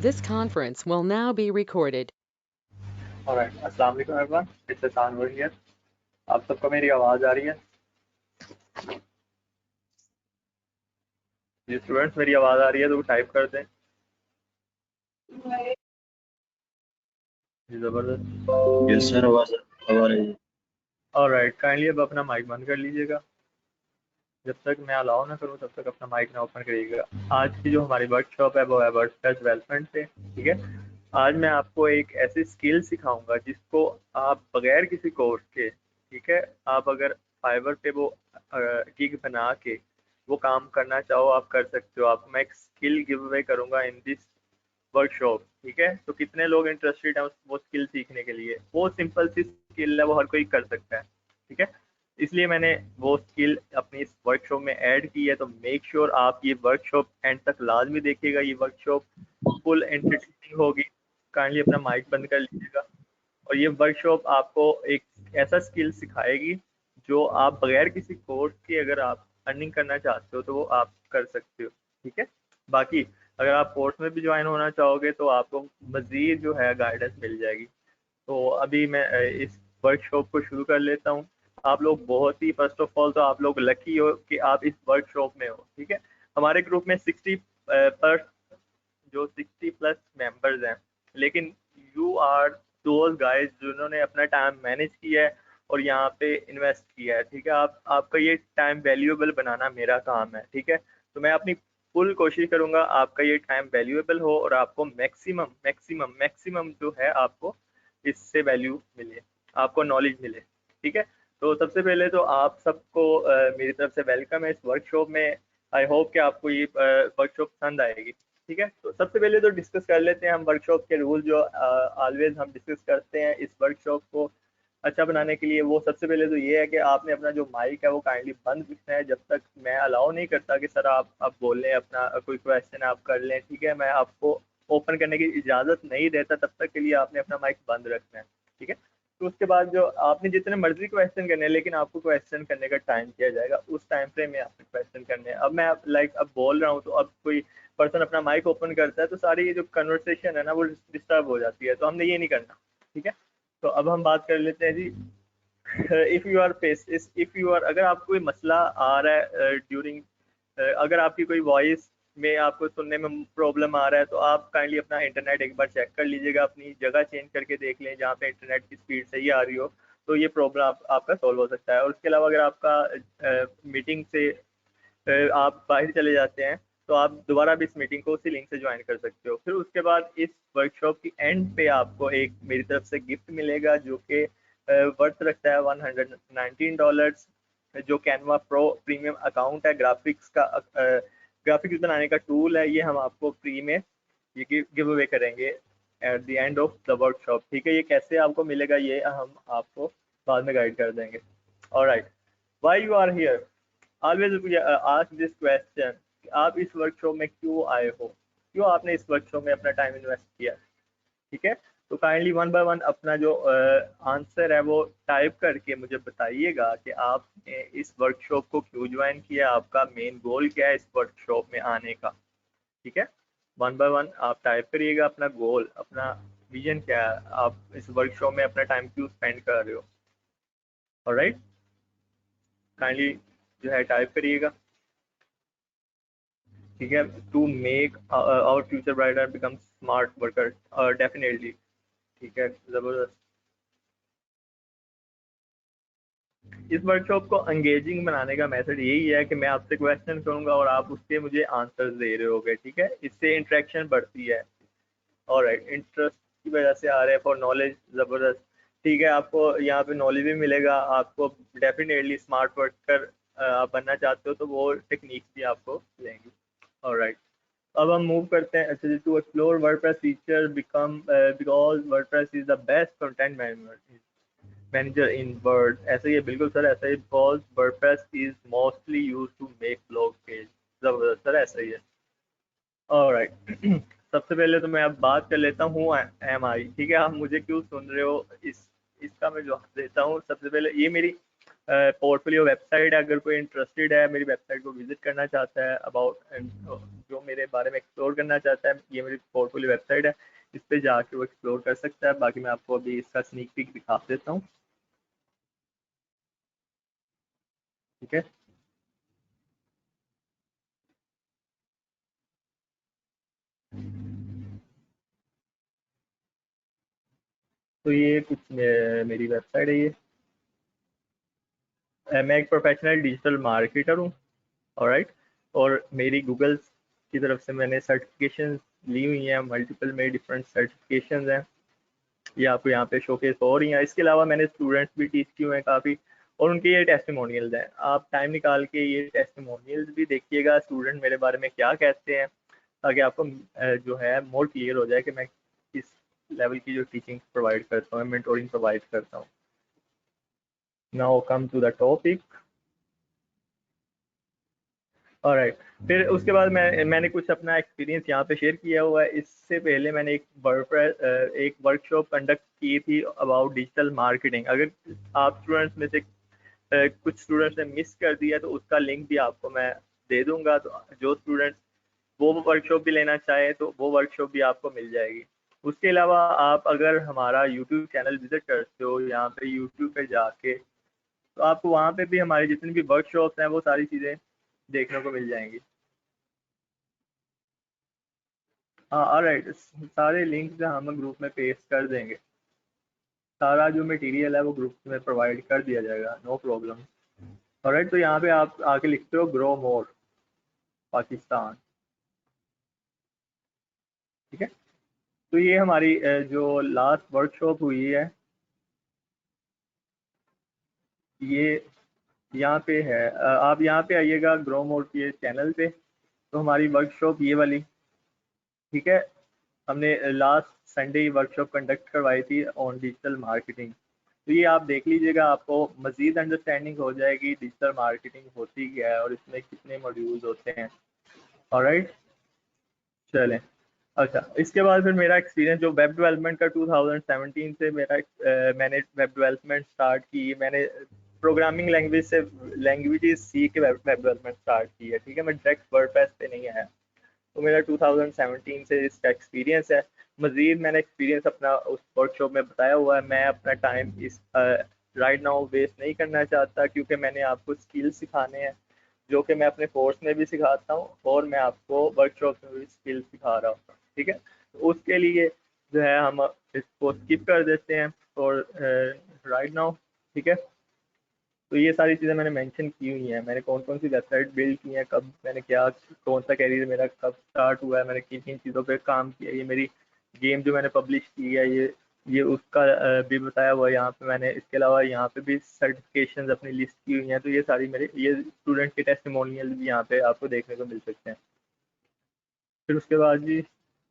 This conference will now be recorded. Alright, अस्सलाम वालेकुम everyone. It's Tanvir here. आप सबको मेरी आवाज़ आ रही है? जी स्टूडेंट्स, मेरी आवाज़ आ रही है तो टाइप कर दें. जी ज़बरदस्त. यस सर, आवाज आ रही है. Alright, काइंडली अब अपना माइक बंद कर लीजिएगा. जब तक मैं अलाउ ना करूँ तब तक अपना माइक ना ओपन करिएगा. आज की जो हमारी वर्कशॉप है वो है वर्डप्रेस डेवलपमेंट पे. ठीक है, आज मैं आपको एक ऐसी स्किल सिखाऊंगा जिसको आप बगैर किसी कोर्स के, ठीक है, आप अगर फाइवर पे वो गिग बना के वो काम करना चाहो आप कर सकते हो. आपको मैं एक स्किल गिव अवे करूंगा इन दिस वर्कशॉप. ठीक है, तो कितने लोग इंटरेस्टेड हैं वो स्किल सीखने के लिए? वो सिंपल सी स्किल है, वो हर कोई कर सकता है. ठीक है, इसलिए मैंने वो स्किल अपनी इस वर्कशॉप में ऐड की है. तो मेक श्योर आप ये वर्कशॉप एंड तक लाजमी देखिएगा. ये वर्कशॉप फुल एंटरटेनिंग होगी. काइंडली अपना माइक बंद कर लीजिएगा. और ये वर्कशॉप आपको एक ऐसा स्किल सिखाएगी जो आप बगैर किसी कोर्स के अगर आप अर्निंग करना चाहते हो तो वो आप कर सकते हो. ठीक है, बाकी अगर आप कोर्स में भी ज्वाइन होना चाहोगे तो आपको मज़ीद जो है गाइडेंस मिल जाएगी. तो अभी मैं इस वर्कशॉप को शुरू कर लेता हूँ. आप लोग बहुत ही फर्स्ट ऑफ ऑल तो आप लोग लकी हो कि आप इस वर्कशॉप में हो. ठीक है, हमारे ग्रुप में 60 प्लस मेंबर्स हैं, लेकिन यू आर दोज गाइस जिन्होंने अपना टाइम मैनेज किया है और यहाँ पे इन्वेस्ट किया है. ठीक है, आपका ये टाइम वैल्यूएबल बनाना मेरा काम है. ठीक है, तो मैं अपनी फुल कोशिश करूंगा आपका ये टाइम वैल्यूएबल हो और आपको मैक्सिमम मैक्सिमम मैक्सिमम जो है आपको इससे वैल्यू मिले, आपको नॉलेज मिले. ठीक है, तो सबसे पहले तो आप सबको मेरी तरफ से वेलकम है इस वर्कशॉप में. आई होप कि आपको ये वर्कशॉप पसंद आएगी. ठीक है, तो सबसे पहले तो डिस्कस कर लेते हैं हम वर्कशॉप के रूल जो ऑलवेज हम डिस्कस करते हैं इस वर्कशॉप को अच्छा बनाने के लिए. वो सबसे पहले तो ये है कि आपने अपना जो माइक है वो काइंडली बंद रखना है जब तक मैं अलाउ नहीं करता कि सर आप बोल लें, अपना कोई क्वेश्चन आप कर लें. ठीक है, मैं आपको ओपन करने की इजाज़त नहीं देता तब तक के लिए आपने अपना माइक बंद रखना है. ठीक है, तो उसके बाद जो आपने जितने मर्जी क्वेश्चन करने हैं लेकिन आपको क्वेश्चन करने का टाइम दिया जाएगा, उस टाइम फ्रेम में आपने क्वेश्चन करने हैं. अब मैं अब बोल रहा हूँ तो अब कोई पर्सन अपना माइक ओपन करता है तो सारी ये जो कन्वर्सेशन है ना वो डिस्टर्ब हो जाती है, तो हमने ये नहीं करना. ठीक है, तो अब हम बात कर लेते हैं जी. इफ यू आर अगर आपको कोई मसला आ रहा है ड्यूरिंग, अगर आपकी कोई वॉइस में आपको सुनने में प्रॉब्लम आ रहा है तो आप काइंडली अपना इंटरनेट एक बार चेक कर लीजिएगा, अपनी जगह चेंज करके देख लें जहाँ पे इंटरनेट की स्पीड सही आ रही हो, तो ये प्रॉब्लम आपका सॉल्व हो सकता है. और उसके अलावा अगर आपका मीटिंग से आप बाहर चले जाते हैं तो आप दोबारा भी इस मीटिंग को उसी लिंक से ज्वाइन कर सकते हो. फिर उसके बाद इस वर्कशॉप की एंड पे आपको एक मेरी तरफ से गिफ्ट मिलेगा जो कि वर्थ रखता है $119, जो कैनवा प्रो प्रीमियम अकाउंट है. ग्राफिक्स का ग्राफिक्स बनाने का टूल है. ये हम आपको फ्री में ये गिव अवे करेंगे at the end of the workshop. ठीक है, ये कैसे आपको मिलेगा ये हम आपको बाद में गाइड कर देंगे. Alright, why you are here? Always ask this question, आप इस वर्कशॉप में क्यों आए हो, क्यों आपने इस वर्कशॉप में अपना टाइम इन्वेस्ट किया. ठीक है, तो काइंडली वन बाय वन अपना जो आंसर है वो टाइप करके मुझे बताइएगा कि आपने इस वर्कशॉप को क्यों ज्वाइन किया, आपका मेन गोल क्या है इस वर्कशॉप में आने का. ठीक है, वन बाय वन आप टाइप करिएगा अपना गोल, अपना विजन क्या है, आप इस वर्कशॉप में अपना टाइम क्यों स्पेंड कर रहे हो. ऑलराइट, काइंडली जो है टाइप करिएगा. ठीक है, to make our future brighter become smart worker, definitely. ठीक है, जबरदस्त. इस वर्कशॉप को एंगेजिंग बनाने का मेथड यही है कि मैं आपसे क्वेश्चन करूंगा और आप उसके मुझे आंसर्स दे रहे होगे. ठीक है, इससे इंटरेक्शन बढ़ती है. ऑलराइट, इंटरेस्ट की वजह से आ रहे हैं फॉर नॉलेज. ज़बरदस्त. ठीक है, आपको यहाँ पे नॉलेज भी मिलेगा. आपको डेफिनेटली स्मार्ट वर्कर आप बनना चाहते हो तो वो टेक्निक्स भी आपको मिलेंगी. ऑलराइट, अब हम मूव करते हैं. अच्छा, to explore WordPress feature become because WordPress is the best content manager in word. ऐसा ही है, बिल्कुल सर ऐसा ही, because WordPress is mostly use to make blog page. जबरदस्त सर, ऐसा ही है. ऑलराइट, सबसे पहले तो मैं अब बात कर लेता हूँ एम आई. ठीक है, आप मुझे क्यों सुन रहे हो इसका मैं जवाब देता हूँ. सबसे पहले ये मेरी पोर्टफोलियो वेबसाइट है, अगर कोई इंटरेस्टेड है मेरी वेबसाइट को विजिट करना चाहता है, अबाउट जो मेरे बारे में एक्सप्लोर करना चाहता है, ये मेरी पोर्टफोलियो वेबसाइट है, इस पे जाके वो एक्सप्लोर कर सकता है। बाकी मैं आपको अभी इसका स्नीक पीक दिखा देता हूँ, ठीक है। तो ये कुछ मेरी वेबसाइट है ये। मैं एक प्रोफेशनल डिजिटल मार्केटर हूँ, ऑलराइट। और मेरी गूगल की तरफ से मैंने सर्टिफिकेशन ली हुई हैं, मल्टीपल में डिफरेंट सर्टिफिकेशन हैं, ये आपको यहाँ पे शोकेस हो रही हैं। इसके अलावा मैंने स्टूडेंट्स भी टीच किए हुए हैं काफ़ी, और उनके ये टेस्टिमोनियल्स हैं। आप टाइम निकाल के ये टेस्टिमोनियल्स भी देखिएगा, स्टूडेंट मेरे बारे में क्या कहते हैं, ताकि आपको जो है मोर क्लियर हो जाए कि मैं किस लेवल की जो टीचिंग प्रोवाइड करता हूँ, मेंटोरिंग प्रोवाइड करता हूँ। Now come to the topic, alright. फिर उसके बाद मैंने कुछ अपना एक्सपीरियंस यहाँ पे शेयर किया हुआ है। इससे पहले मैंने एक वर्कशॉप कंडक्ट की थी अबाउट डिजिटल मार्केटिंग। अगर आप स्टूडेंट्स में से कुछ स्टूडेंट्स ने मिस कर दिया तो उसका लिंक भी आपको मैं दे दूंगा, तो जो स्टूडेंट्स वो वर्कशॉप भी लेना चाहे तो वो वर्कशॉप भी आपको मिल जाएगी। उसके अलावा आप अगर हमारा यूट्यूब चैनल विजिट करते हो, यहाँ पे यूट्यूब पे जाके, तो आपको वहाँ पे भी हमारी जितनी भी वर्कशॉप्स हैं वो सारी चीज़ें देखने को मिल जाएंगी। हाँ, ऑलराइट, सारे लिंक्स हम ग्रुप में पेस्ट कर देंगे। सारा जो मटेरियल है वो ग्रुप में प्रोवाइड कर दिया जाएगा, नो प्रॉब्लम। ऑलराइट, तो यहाँ पे आप आके लिखते हो ग्रो मोर पाकिस्तान, ठीक है। तो ये हमारी जो लास्ट वर्कशॉप हुई है, ये यहाँ पे है। आप यहाँ पे आइएगा ग्रो मोर के चैनल पे, तो हमारी वर्कशॉप ये वाली, ठीक है। हमने लास्ट संडे वर्कशॉप कंडक्ट करवाई थी ऑन डिजिटल मार्केटिंग। तो ये आप देख लीजिएगा, आपको मज़ीद अंडरस्टैंडिंग हो जाएगी डिजिटल मार्केटिंग होती क्या है और इसमें कितने मॉड्यूल्स होते हैं। ऑलराइट, चलें। अच्छा, इसके बाद फिर मेरा एक्सपीरियंस जो वेब डेवलपमेंट का 2017 से मैंने वेब डेवलपमेंट स्टार्ट की। मैंने प्रोग्रामिंग लैंग्वेजेस सीख के वेब डेवलपमेंट स्टार्ट की है, ठीक है। मैं डायरेक्ट वर्डप्रेस पे नहीं आया। तो मेरा 2017 से इसका एक्सपीरियंस है। मज़ीद मैंने एक्सपीरियंस अपना उस वर्कशॉप में बताया हुआ है। मैं अपना टाइम इस राइट नाउ वेस्ट नहीं करना चाहता, क्योंकि मैंने आपको स्किल सिखाने हैं जो कि मैं अपने कोर्स में भी सिखाता हूँ और मैं आपको वर्कशॉप में भी स्किल सिखा रहा हूँ, ठीक है। तो उसके लिए जो है हम इसको स्किप कर देते हैं और राइट नाउ, ठीक है। तो ये सारी चीज़ें मैंने मेंशन की हुई हैं, मैंने कौन कौन सी वेबसाइट बिल्ड की हैं, कब मैंने क्या, कौन सा कैरियर मेरा कब स्टार्ट हुआ है, मैंने किन किन चीज़ों पे काम किया। ये मेरी गेम जो मैंने पब्लिश की है, ये उसका भी बताया हुआ है यहाँ पे मैंने। इसके अलावा यहाँ पे भी सर्टिफिकेशन अपनी लिस्ट की हुई हैं। तो ये सारी मेरे ये स्टूडेंट के टेस्टिमोनियल भी यहाँ पे आपको देखने को मिल सकते हैं। फिर उसके बाद जी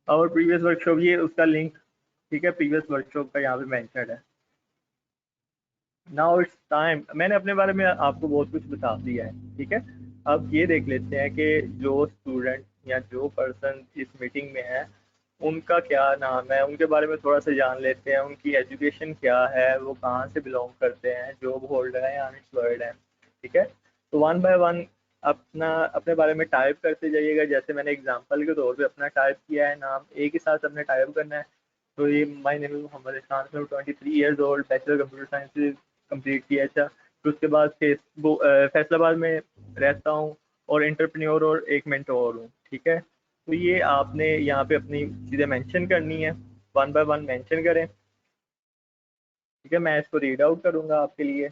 और प्रीवियस वर्कशॉप, ये उसका लिंक, ठीक है, प्रीवियस वर्कशॉप का यहाँ पे मैंशन है। नाउ इट्स टाइम, मैंने अपने बारे में आपको बहुत कुछ बता दिया है, ठीक है। अब ये देख लेते हैं कि जो स्टूडेंट या जो पर्सन इस मीटिंग में है उनका क्या नाम है, उनके बारे में थोड़ा सा जान लेते हैं। उनकी एजुकेशन क्या है, वो कहाँ से बिलोंग करते हैं, जॉब होल्डर है या अनएम्प्लॉयड है, ठीक है। तो वन बाय वन अपने बारे में टाइप करते जाइएगा। जैसे मैंने एग्जांपल के तौर पे अपना टाइप किया है नाम, एक ही साथ अपने टाइप करना है। तो ये my name is Mohammad Irfan, 23 years old, bachelor computer science complete किया था। फिर उसके बाद फैसलाबाद में रहता हूँ और एंटरप्रेन्योर और एक मेंटोर हूँ, ठीक है। तो ये आपने यहाँ पे अपनी चीज़ें मेंशन करनी है, वन बाय वन मेंशन करें, ठीक है। मैं इसको रीड आउट करूँगा आपके लिए।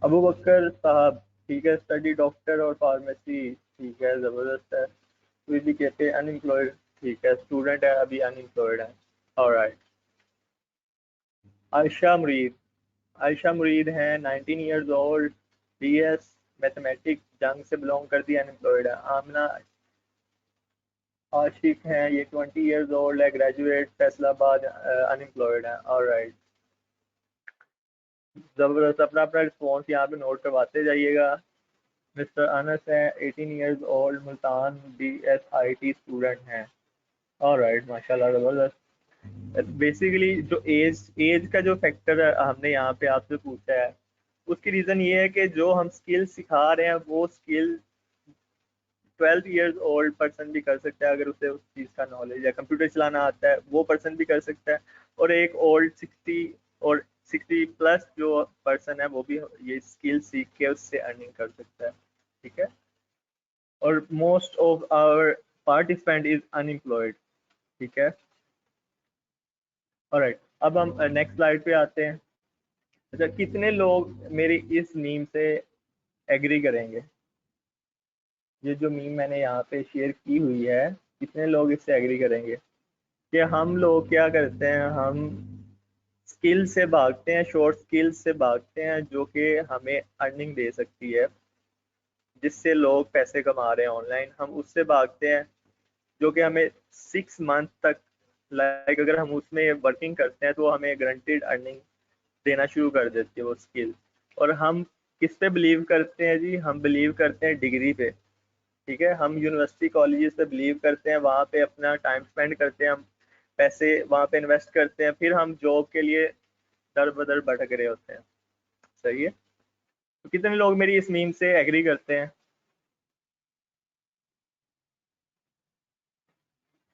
अबू बकर साहब, ठीक है, स्टडी डॉक्टर और फार्मेसी, ठीक है, ज़बरदस्त है। कोई भी कहते हैं अनएम्प्लॉयड, ठीक है, स्टूडेंट है अभी अनएम्प्लॉयड है, ऑलराइट। आयशा मुरीद, आयशा मुरीद हैं, 19 ईयर्स ओल्ड, बीएस मैथमेटिक्स, जंग से बिलोंग करती है, अनएम्प्लॉयड है। आमना आशिक हैं, ये 20 ईयर्स ओल्ड है, ग्रेजुएट, फैसलाबाद, अनएम्प्लॉयड है, ऑलराइट। जबरदस्त, अपना अपना रिस्पॉन्स यहाँ पे नोट करवाते जाइएगा। मिस्टर अनस है, 18 years old, Multan, BSIT student हैं, ऑलराइट, माशाल्लाह, जबरदस्त। बेसिकली जो एज का जो फैक्टर हमने यहाँ पे आपसे पूछा है, उसकी रीज़न ये है कि जो हम स्किल सिखा रहे हैं वो स्किल 12 ईयर्स ओल्ड पर्सन भी कर सकता है, अगर उसे उस चीज़ का नॉलेज है, कंप्यूटर चलाना आता है वो पर्सन भी कर सकता है, और एक ओल्ड 60 और 60+ जो पर्सन है वो भी ये स्किल सीख के उससे अर्निंग कर सकता है। ठीक है, और most of our participant is unemployed. ठीक है, ऑलराइट, अब हम नेक्स्ट स्लाइड पे आते हैं। अच्छा, कितने लोग मेरी इस मीम से एग्री करेंगे? ये जो मीम मैंने यहाँ पे शेयर की हुई है, कितने लोग इससे एग्री करेंगे कि हम लोग क्या करते हैं, हम स्किल से भागते हैं, शॉर्ट स्किल से भागते हैं जो कि हमें अर्निंग दे सकती है, जिससे लोग पैसे कमा रहे हैं ऑनलाइन, हम उससे भागते हैं जो कि हमें 6 मंथ तक, लाइक अगर हम उसमें वर्किंग करते हैं तो हमें गारंटीड अर्निंग देना शुरू कर देती है वो स्किल। और हम किस पे बिलीव करते हैं जी? हम बिलीव करते हैं डिग्री पे। ठीक है, हम यूनिवर्सिटी कॉलेजेस पे बिलीव करते हैं, वहाँ पे अपना टाइम स्पेंड करते हैं, हम पैसे वहाँ पे इन्वेस्ट करते हैं, फिर हम जॉब के लिए दर बदर भटक रहे होते हैं। सही है, तो कितने लोग मेरी इस मीम से एग्री करते हैं?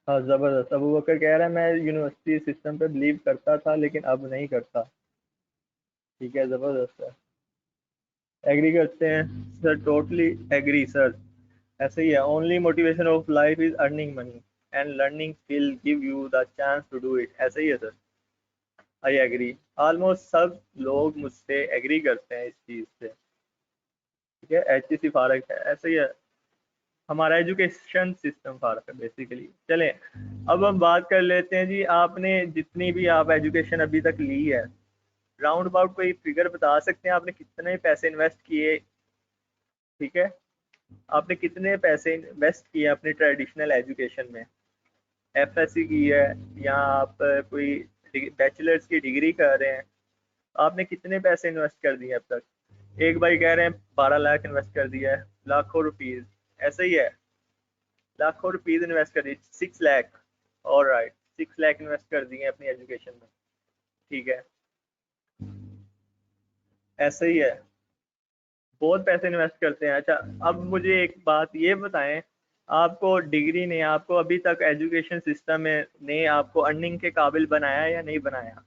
हाँ, ज़बरदस्त। अबू बकर कह रहा है मैं यूनिवर्सिटी सिस्टम पे बिलीव करता था लेकिन अब नहीं करता। ठीक है, ज़बरदस्त है, एग्री करते हैं सर, टोटली एग्री सर। ऐसे ही है, only motivation of life is earning money and learning will give you the chance to do it. ऐसे ही है सर, आई एग्री। ऑलमोस्ट सब लोग मुझसे एग्री करते हैं इस चीज़ से। ठीक है, HTC फारक है, ऐसे ही है, हमारा एजुकेशन सिस्टम फारक है बेसिकली। चलें, अब हम बात कर लेते हैं जी, आपने जितनी भी आप एजुकेशन अभी तक ली है, राउंड अबाउट कोई फिगर बता सकते हैं आपने कितने पैसे इन्वेस्ट किए? ठीक है, आपने कितने पैसे इन्वेस्ट किए अपनी ट्रेडिशनल एजुकेशन में? FSC की है या आप कोई बैचलर्स की डिग्री कर रहे हैं, आपने कितने पैसे इन्वेस्ट कर दिए अब तक? एक भाई कह रहे हैं 12 लाख इन्वेस्ट कर दिया है, लाखों रुपीज। ऐसे ही है, लाखों रुपीज इन्वेस्ट कर दिए, 6 लाख। और राइट, 6 लाख इन्वेस्ट कर दिए अपनी एजुकेशन में। ठीक है, ऐसे ही है, बहुत पैसे इन्वेस्ट करते हैं। अच्छा, अब मुझे एक बात ये बताएं, आपको डिग्री ने, आपको अभी तक एजुकेशन सिस्टम में ने आपको अर्निंग के काबिल बनाया या नहीं बनाया?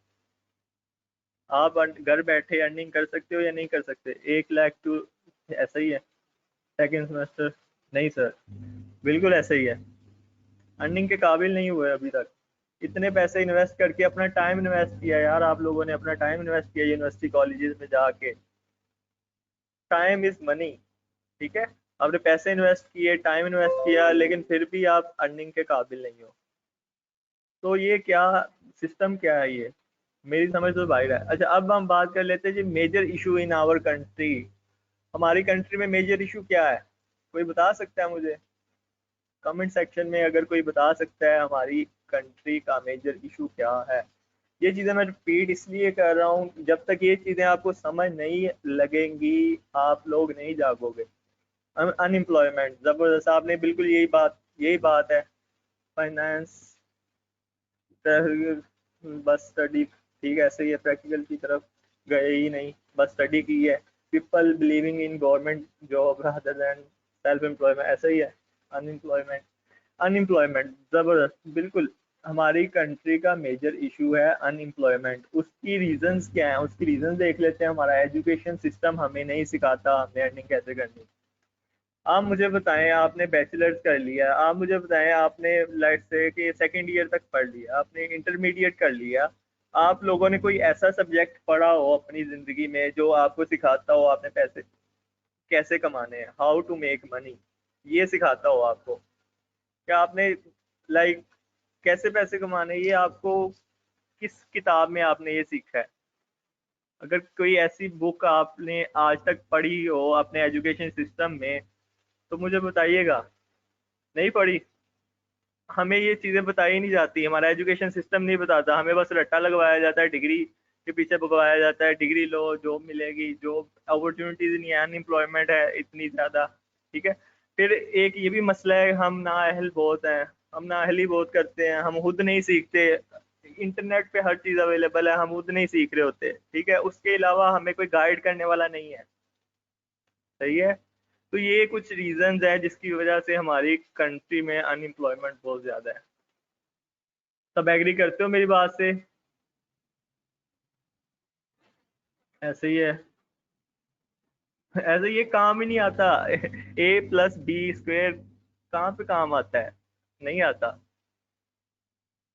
आप घर बैठे अर्निंग कर सकते हो या नहीं कर सकते? 1 लाख टू, ऐसा ही है, सेकेंड सेमेस्टर? नहीं सर, बिल्कुल ऐसा ही है, अर्निंग के काबिल नहीं हुए अभी तक। इतने पैसे इन्वेस्ट करके, अपना टाइम इन्वेस्ट किया यार, आप लोगों ने अपना टाइम इन्वेस्ट किया यूनिवर्सिटी कॉलेजेस में जाके। Time is money. ठीक है, आपने पैसे इन्वेस्ट किए, टाइम इन्वेस्ट किया, लेकिन फिर भी आप अर्निंग के काबिल नहीं हो, तो ये क्या सिस्टम क्या है ये? मेरी समझ तो बाहर है। अच्छा, अब हम बात कर लेते हैं जी major issue in our country. हमारी कंट्री में मेजर इशू क्या है? कोई बता सकता है मुझे? कमेंट सेक्शन में अगर कोई बता सकता है हमारी कंट्री का मेजर इशू क्या है। ये चीज़ें मैं रिपीट इसलिए कर रहा हूँ, जब तक ये चीज़ें आपको समझ नहीं लगेंगी आप लोग नहीं जागोगे। अनएम्प्लॉयमेंट, ज़बरदस्त, आपने बिल्कुल यही बात है। फाइनेंस, बस स्टडी, ठीक है, ऐसे ही है, प्रैक्टिकल की तरफ गए ही नहीं, बस स्टडी की है। People believing in government job rather than self employment, ऐसा ही है। अनएम्प्लॉयमेंट, अनएम्प्लॉयमेंट, ज़बरदस्त, बिल्कुल हमारी कंट्री का मेजर इशू है अनएम्प्लॉयमेंट। उसकी रीजंस क्या है? उसकी रीजन देख लेते हैं। हमारा एजुकेशन सिस्टम हमें नहीं सिखाता हमने अर्निंग कैसे करनी। आप मुझे बताएं, आपने बैचलर्स कर लिया, आप मुझे बताएं आपने लाइट से कि सेकेंड ईयर तक पढ़ लिया, आपने इंटरमीडिएट कर लिया, आप लोगों ने कोई ऐसा सब्जेक्ट पढ़ा हो अपनी ज़िंदगी में जो आपको सिखाता हो आपने पैसे कैसे कमाने हैं, हाउ टू मेक मनी, ये सिखाता हो आपको? क्या आपने लाइक कैसे पैसे कमाने, ये आपको किस किताब में आपने ये सीखा है? अगर कोई ऐसी बुक आपने आज तक पढ़ी हो अपने एजुकेशन सिस्टम में तो मुझे बताइएगा। नहीं पढ़ी? हमें ये चीज़ें बताई नहीं जाती, हमारा एजुकेशन सिस्टम नहीं बताता, हमें बस रट्टा लगवाया जाता है, डिग्री के पीछे भगवाया जाता है, डिग्री लो जॉब मिलेगी, जॉब अपॉर्चुनिटीज़ नहीं है, अनएम्प्लॉयमेंट है इतनी ज़्यादा। ठीक है, फिर एक ये भी मसला है, हम नाअहल बहुत हैं, हम नाअहली बहुत करते हैं, हम खुद नहीं सीखते। इंटरनेट पे हर चीज अवेलेबल है, हम उतने ही सीख रहे होते हैं, ठीक है। उसके अलावा हमें कोई गाइड करने वाला नहीं है, सही है। तो ये कुछ रीजंस है जिसकी वजह से हमारी कंट्री में अनएम्प्लॉयमेंट बहुत ज्यादा है। सब एग्री करते हो मेरी बात से? ऐसे ही है, ऐसे ये काम ही नहीं आता। A+B² कहाँ पे काम आता है? नहीं आता।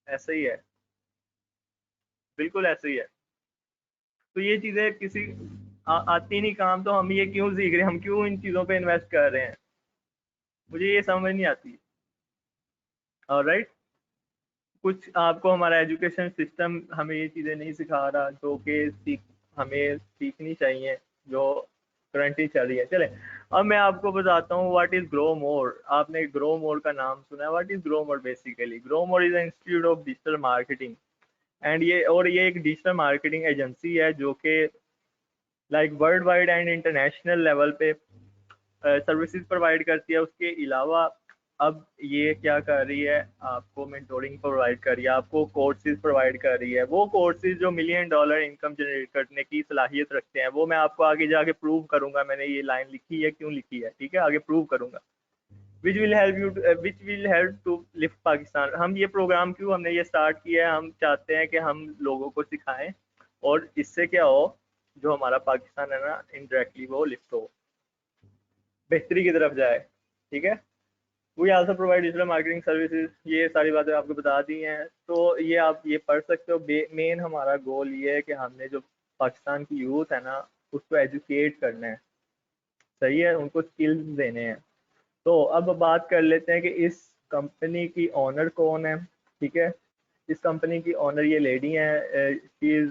ऐसे ही है, बिल्कुल ऐसे ही है। तो ये चीजें किसी आती नहीं काम, तो हम ये क्यों सीख रहे हैं, हम क्यों इन चीजों पे इन्वेस्ट कर रहे हैं, मुझे ये समझ नहीं आती। ऑलराइट, कुछ आपको हमारा एजुकेशन सिस्टम हमें ये चीजें नहीं सिखा रहा जो कि हमें सीखनी चाहिए, जो करंटली चल रही है। चले, अब मैं आपको बताता हूँ व्हाट इज ग्रो मोर। आपने ग्रो मोर का नाम सुना है? What is grow more? Basically grow more is institute of digital marketing and ये एक डिजिटल मार्केटिंग एजेंसी है जो कि like world wide and international level पे सर्विसेज प्रोवाइड करती है। उसके अलावा अब ये क्या कर रही है, आपको मेंटोरिंग प्रोवाइड कर रही है, आपको कोर्सेज प्रोवाइड कर रही है। वो कोर्सेज जो $1 मिलियन इनकम जनरेट करने की सलाहियत रखते हैं, वो मैं आपको आगे जाके प्रूव करूंगा। मैंने ये लाइन लिखी है, क्यों लिखी है, ठीक है, आगे प्रूव करूंगा। Which will help to lift Pakistan. हम ये प्रोग्राम क्यों हमने ये स्टार्ट किया है, हम चाहते हैं कि हम लोगों को सिखाएं और इससे क्या हो, जो हमारा पाकिस्तान है ना, इनडायरेक्टली वो लिफ्ट हो, बेहतरी की तरफ जाए, ठीक है। We also provide digital marketing services. ये सारी बातें आपको बता दी हैं, तो ये आप ये पढ़ सकते हो। मेन हमारा गोल ये है कि हमने जो पाकिस्तान की यूथ है ना, उसको एजुकेट करना है, सही है, उनको स्किल्स देने हैं। तो अब बात कर लेते हैं कि इस कंपनी की ओनर कौन है, ठीक है। इस कंपनी की ओनर ये लेडी हैं, she is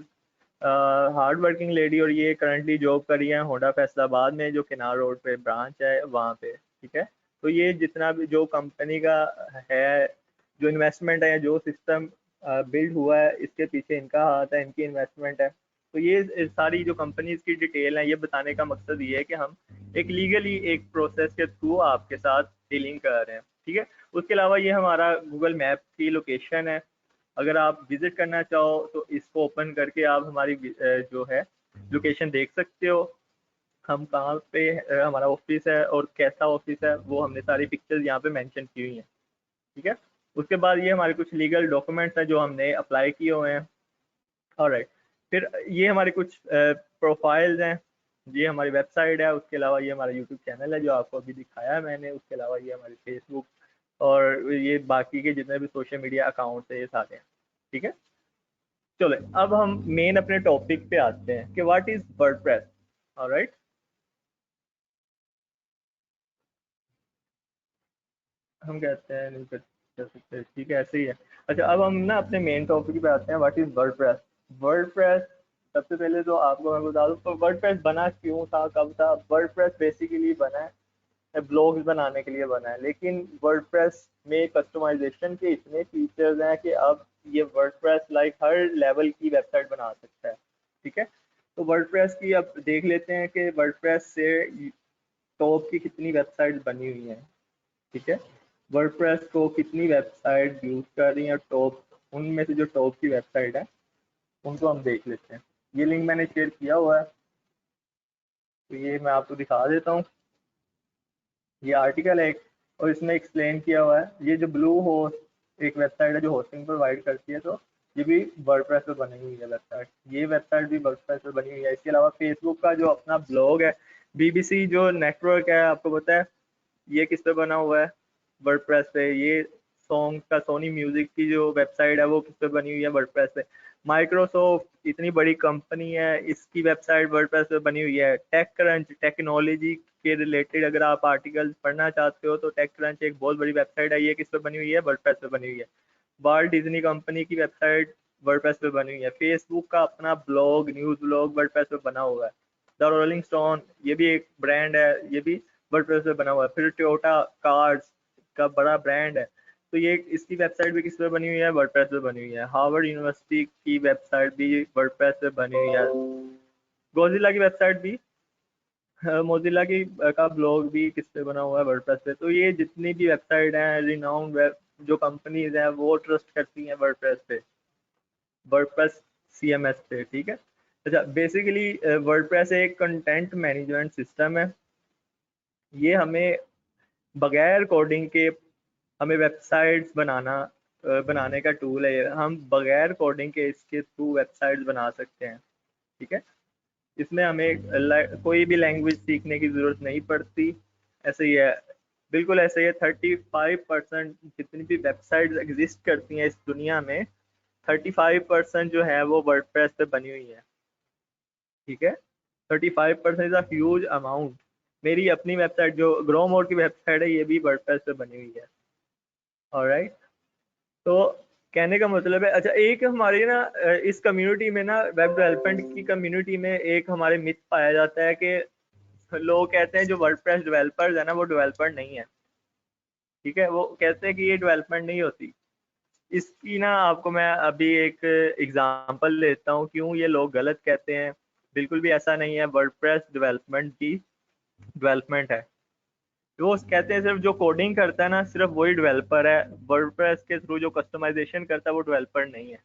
hard working lady, और ये करंटली जॉब कर रही है होंडा फैसलाबाद में, जो किनार रोड पे ब्रांच है वहाँ पे, ठीक है। तो ये जितना भी जो कंपनी का है, जो इन्वेस्टमेंट है या जो सिस्टम बिल्ड हुआ है, इसके पीछे इनका हाथ है, इनकी इन्वेस्टमेंट है। तो ये सारी जो कंपनीज की डिटेल है, ये बताने का मकसद ये है कि हम एक लीगली एक प्रोसेस के थ्रू आपके साथ डीलिंग कर रहे हैं, ठीक है। उसके अलावा ये हमारा गूगल मैप की लोकेशन है। अगर आप विजिट करना चाहो तो इसको ओपन करके आप हमारी जो है लोकेशन देख सकते हो। हम कहाँ पे हमारा ऑफिस है और कैसा ऑफिस है, वो हमने सारी पिक्चर्स यहाँ पे मेंशन की हुई हैं, ठीक है। उसके बाद ये हमारे कुछ लीगल डॉक्यूमेंट्स हैं जो हमने अप्लाई किए हुए हैं। ऑलराइट, फिर ये हमारे कुछ प्रोफाइल्स हैं, ये हमारी वेबसाइट है। उसके अलावा ये हमारा यूट्यूब चैनल है जो आपको अभी दिखाया है मैंने। उसके अलावा ये हमारे फेसबुक और ये बाकी के जितने भी सोशल मीडिया अकाउंट्स है, ये सारे हैं, ठीक है। चलो, अब हम मेन अपने टॉपिक पे आते हैं कि व्हाट इज वर्डप्रेस। ऑलराइट, हम कहते हैं नहीं कर सकते, ठीक है, ऐसे ही है। अच्छा, अब हम ना अपने मेन टॉपिक पे आते हैं, व्हाट इज वर्डप्रेस। वर्डप्रेस, सबसे पहले तो आपको मैं बता दूं तो वर्डप्रेस बना क्यों था, कब था। वर्डप्रेस बेसिकली बना है ब्लॉग्स बनाने के लिए बना है, लेकिन वर्डप्रेस में कस्टमाइजेशन के इतने फीचर्स हैं कि अब ये वर्डप्रेस लाइक हर लेवल की वेबसाइट बना सकता है, ठीक है। तो वर्डप्रेस की अब देख लेते हैं कि वर्डप्रेस से टॉप की कितनी वेबसाइट बनी हुई हैं, ठीक है। वर्डप्रेस को कितनी वेबसाइट यूज कर रही हैं, टॉप, उनमें से जो टॉप की वेबसाइट है उनको हम देख लेते हैं। ये लिंक मैंने शेयर किया हुआ है, तो ये मैं आपको दिखा देता हूँ। ये आर्टिकल है एक, और इसमें एक्सप्लेन किया हुआ है। ये जो ब्लू होस्ट एक वेबसाइट है जो होस्टिंग प्रोवाइड करती है, तो ये भी वर्डप्रेस पे बनी हुई है वेबसाइट। ये वेबसाइट भी वर्डप्रेस पे बनी हुई है। इसके अलावा फेसबुक का जो अपना ब्लॉग है, BBC जो नेटवर्क है, आपको पता है ये किस पे बना हुआ है, वर्डप्रेस पे। ये सॉन्ग का सोनी म्यूजिक की जो वेबसाइट है वो किस पे बनी हुई है, वर्डप्रेस पे। माइक्रोसॉफ्ट इतनी बड़ी कंपनी है, इसकी वेबसाइट वर्डप्रेस पे बनी हुई है। टेक क्रंच, टेक्नोलॉजी के रिलेटेड अगर आप आर्टिकल्स पढ़ना चाहते हो तो टेक क्रंच एक बहुत बड़ी वेबसाइट है, ये किस पे बनी हुई है, वर्डप्रेस पे बनी हुई है। वाल्ट डिज्नी कंपनी की वेबसाइट वर्डप्रेस पे बनी हुई है। फेसबुक का अपना ब्लॉग, न्यूज ब्लॉग वर्डप्रेस पे बना हुआ है। द रोलिंग स्टोन, ये भी एक ब्रांड है, ये भी वर्डप्रेस पे बना हुआ है। फिर टोयोटा कार्स का बड़ा ब्रांड है, तो ये इसकी वेबसाइट भी किस पे बनी हुई है, वर्डप्रेस पे बनी हुई है। हार्वर्ड यूनिवर्सिटी की वेबसाइट भी वर्डप्रेस पे बनी हुई है। गोजिला की वेबसाइट भी, मोजिला की का ब्लॉग भी किस पे बना हुआ है, वर्डप्रेस पे। तो ये जितनी भी वेबसाइट हैं, रिनाउंड वेब जो कंपनीज हैं, वो ट्रस्ट करती हैं वर्डप्रेस पे। वर्डप्रेस CMS पे, ठीक है। अच्छा, बेसिकली वर्डप्रेस एक कंटेंट मैनेजमेंट सिस्टम है। ये हमें बगैर कोडिंग के हमें वेबसाइट्स बनाने का टूल है। हम बगैर कोडिंग के इसके थ्रू वेबसाइट्स बना सकते हैं, ठीक है। इसमें हमें कोई भी लैंग्वेज सीखने की ज़रूरत नहीं पड़ती। ऐसे ही है, बिल्कुल ऐसे ही है। 35% जितनी भी वेबसाइट्स एग्जिस्ट करती हैं इस दुनिया में, 35% जो है वो वर्डप्रेस पे बनी हुई है, ठीक है। 35% इज अ ह्यूज अमाउंट। मेरी अपनी वेबसाइट जो ग्रो मोड की वेबसाइट है, ये भी वर्डप्रेस पे बनी हुई है। ऑलराइट, तो कहने का मतलब है, अच्छा एक हमारी ना इस कम्युनिटी में ना, वेब डेवलपमेंट की कम्युनिटी में एक हमारे मिथ पाया जाता है कि लोग कहते हैं जो वर्डप्रेस डेवलपर्स है ना, वो डेवलपर नहीं है, ठीक है। वो कहते हैं कि ये डेवलपमेंट नहीं होती। इसकी ना आपको मैं अभी एक एग्जांपल लेता हूँ क्यों ये लोग गलत कहते हैं। बिल्कुल भी ऐसा नहीं है, वर्डप्रेस डेवलपमेंट की डेवलपमेंट है। वो कहते हैं सिर्फ जो कोडिंग करता है ना, सिर्फ वही डेवलपर है। वर्डप्रेस के थ्रू जो कस्टमाइजेशन करता है वो डेवलपर नहीं है,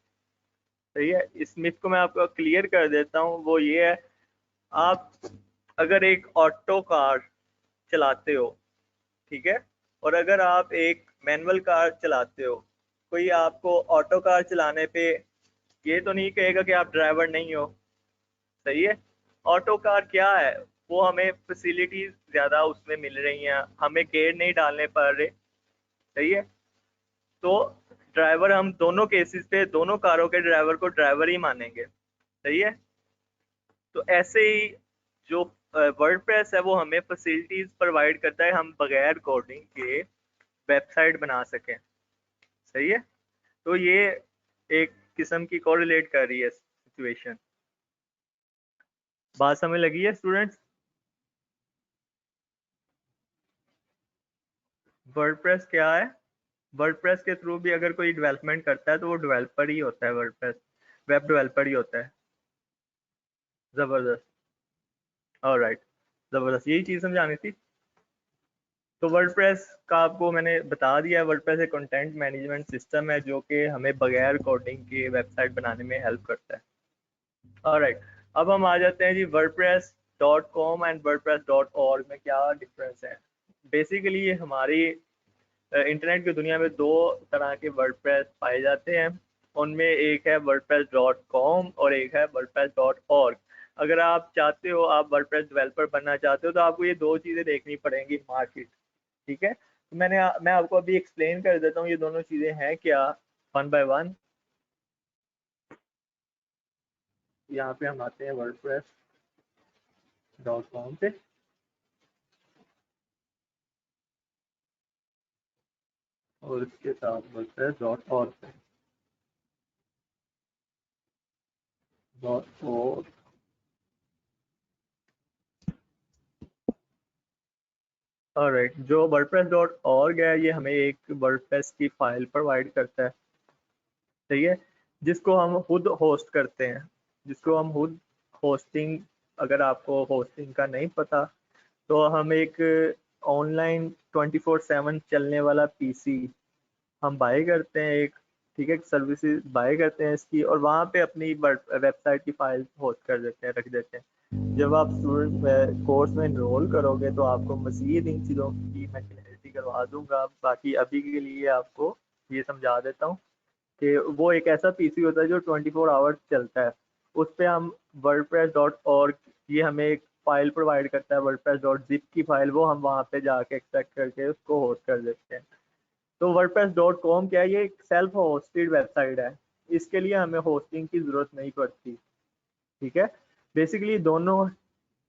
सही है। इस मिथ को मैं आपको क्लियर कर देता हूँ। वो ये है, आप अगर एक ऑटो कार चलाते हो, ठीक है, और अगर आप एक मैनुअल कार चलाते हो, कोई आपको ऑटो कार चलाने पे ये तो नहीं कहेगा कि आप ड्राइवर नहीं हो, सही है। ऑटो कार क्या है, वो हमें फैसिलिटीज ज्यादा उसमें मिल रही हैं, हमें गेयर नहीं डालने पड़ रहे, सही है। तो ड्राइवर, हम दोनों केसेस पे दोनों कारों के ड्राइवर को ड्राइवर ही मानेंगे, सही है। तो ऐसे ही जो वर्डप्रेस है वो हमें फैसिलिटीज प्रोवाइड करता है, हम बगैर कोडिंग के वेबसाइट बना सकें, सही है। तो ये एक किस्म की कोरिलेट कर रही है सिचुएशन। बात समझ लगी है स्टूडेंट्स? वर्डप्रेस क्या है? वर्डप्रेस के थ्रू भी अगर कोई डेवलपमेंट करता है तो वो डेवलपर ही होता है, वर्डप्रेस वेब डेवलपर ही होता है। जबरदस्त, ऑलराइट, जबरदस्त, यही चीज समझानी थी। तो वर्डप्रेस का आपको मैंने बता दिया। वर्डप्रेस एक कंटेंट मैनेजमेंट सिस्टम है जो कि हमें बगैर कोडिंग के वेबसाइट बनाने में हेल्प करता है। ऑलराइट, अब हम आ जाते हैं जी wordpress.com एंड wordpress.org में क्या डिफरेंस है। बेसिकली ये हमारी इंटरनेट की दुनिया में दो तरह के वर्डप्रेस पाए जाते हैं। उनमें एक है wordpress.com और एक है wordpress.org। अगर आप चाहते हो, आप वर्डप्रेस डेवलपर बनना चाहते हो, तो आपको ये दो चीज़ें देखनी पड़ेंगी, मार्केट, ठीक है। तो मैं आपको अभी एक्सप्लेन कर देता हूँ ये दोनों चीज़ें हैं क्या, वन बाय वन। यहाँ पे हम आते हैं wordpress.com पे, और इसके साथ wordpress.org पे, .org। ऑलराइट, जो wordpress.org है, ये हमें एक वर्डप्रेस की फाइल प्रोवाइड करता है, सही है, जिसको हम खुद होस्ट करते हैं, जिसको हम खुद होस्टिंग, अगर आपको होस्टिंग का नहीं पता, तो हम एक ऑनलाइन 24/7 चलने वाला पीसी हम बाय करते हैं एक, ठीक है, सर्विसेज बाय करते हैं इसकी, और वहाँ पे अपनी वेबसाइट की फाइल होस्ट कर देते हैं, रख देते हैं। जब आप स्टूडेंट कोर्स में इनरोल करोगे तो आपको मज़ीद इन चीज़ों की मैं क्लैरिटी करवा दूंगा। बाकी अभी के लिए आपको ये समझा देता हूँ कि वो एक ऐसा पीसी होता है जो 24 आवर्स चलता है। उस पे हम wordpress.org, ये हमें एक फाइल प्रोवाइड करता है wordpress.zip की फाइल, वो हम वहाँ पे जाके एक्सट्रैक्ट करके उसको होस्ट कर देते हैं। तो wordpress.com क्या है, ये एक सेल्फ होस्टेड वेबसाइट है, इसके लिए हमें होस्टिंग की ज़रूरत नहीं पड़ती, ठीक है। बेसिकली दोनों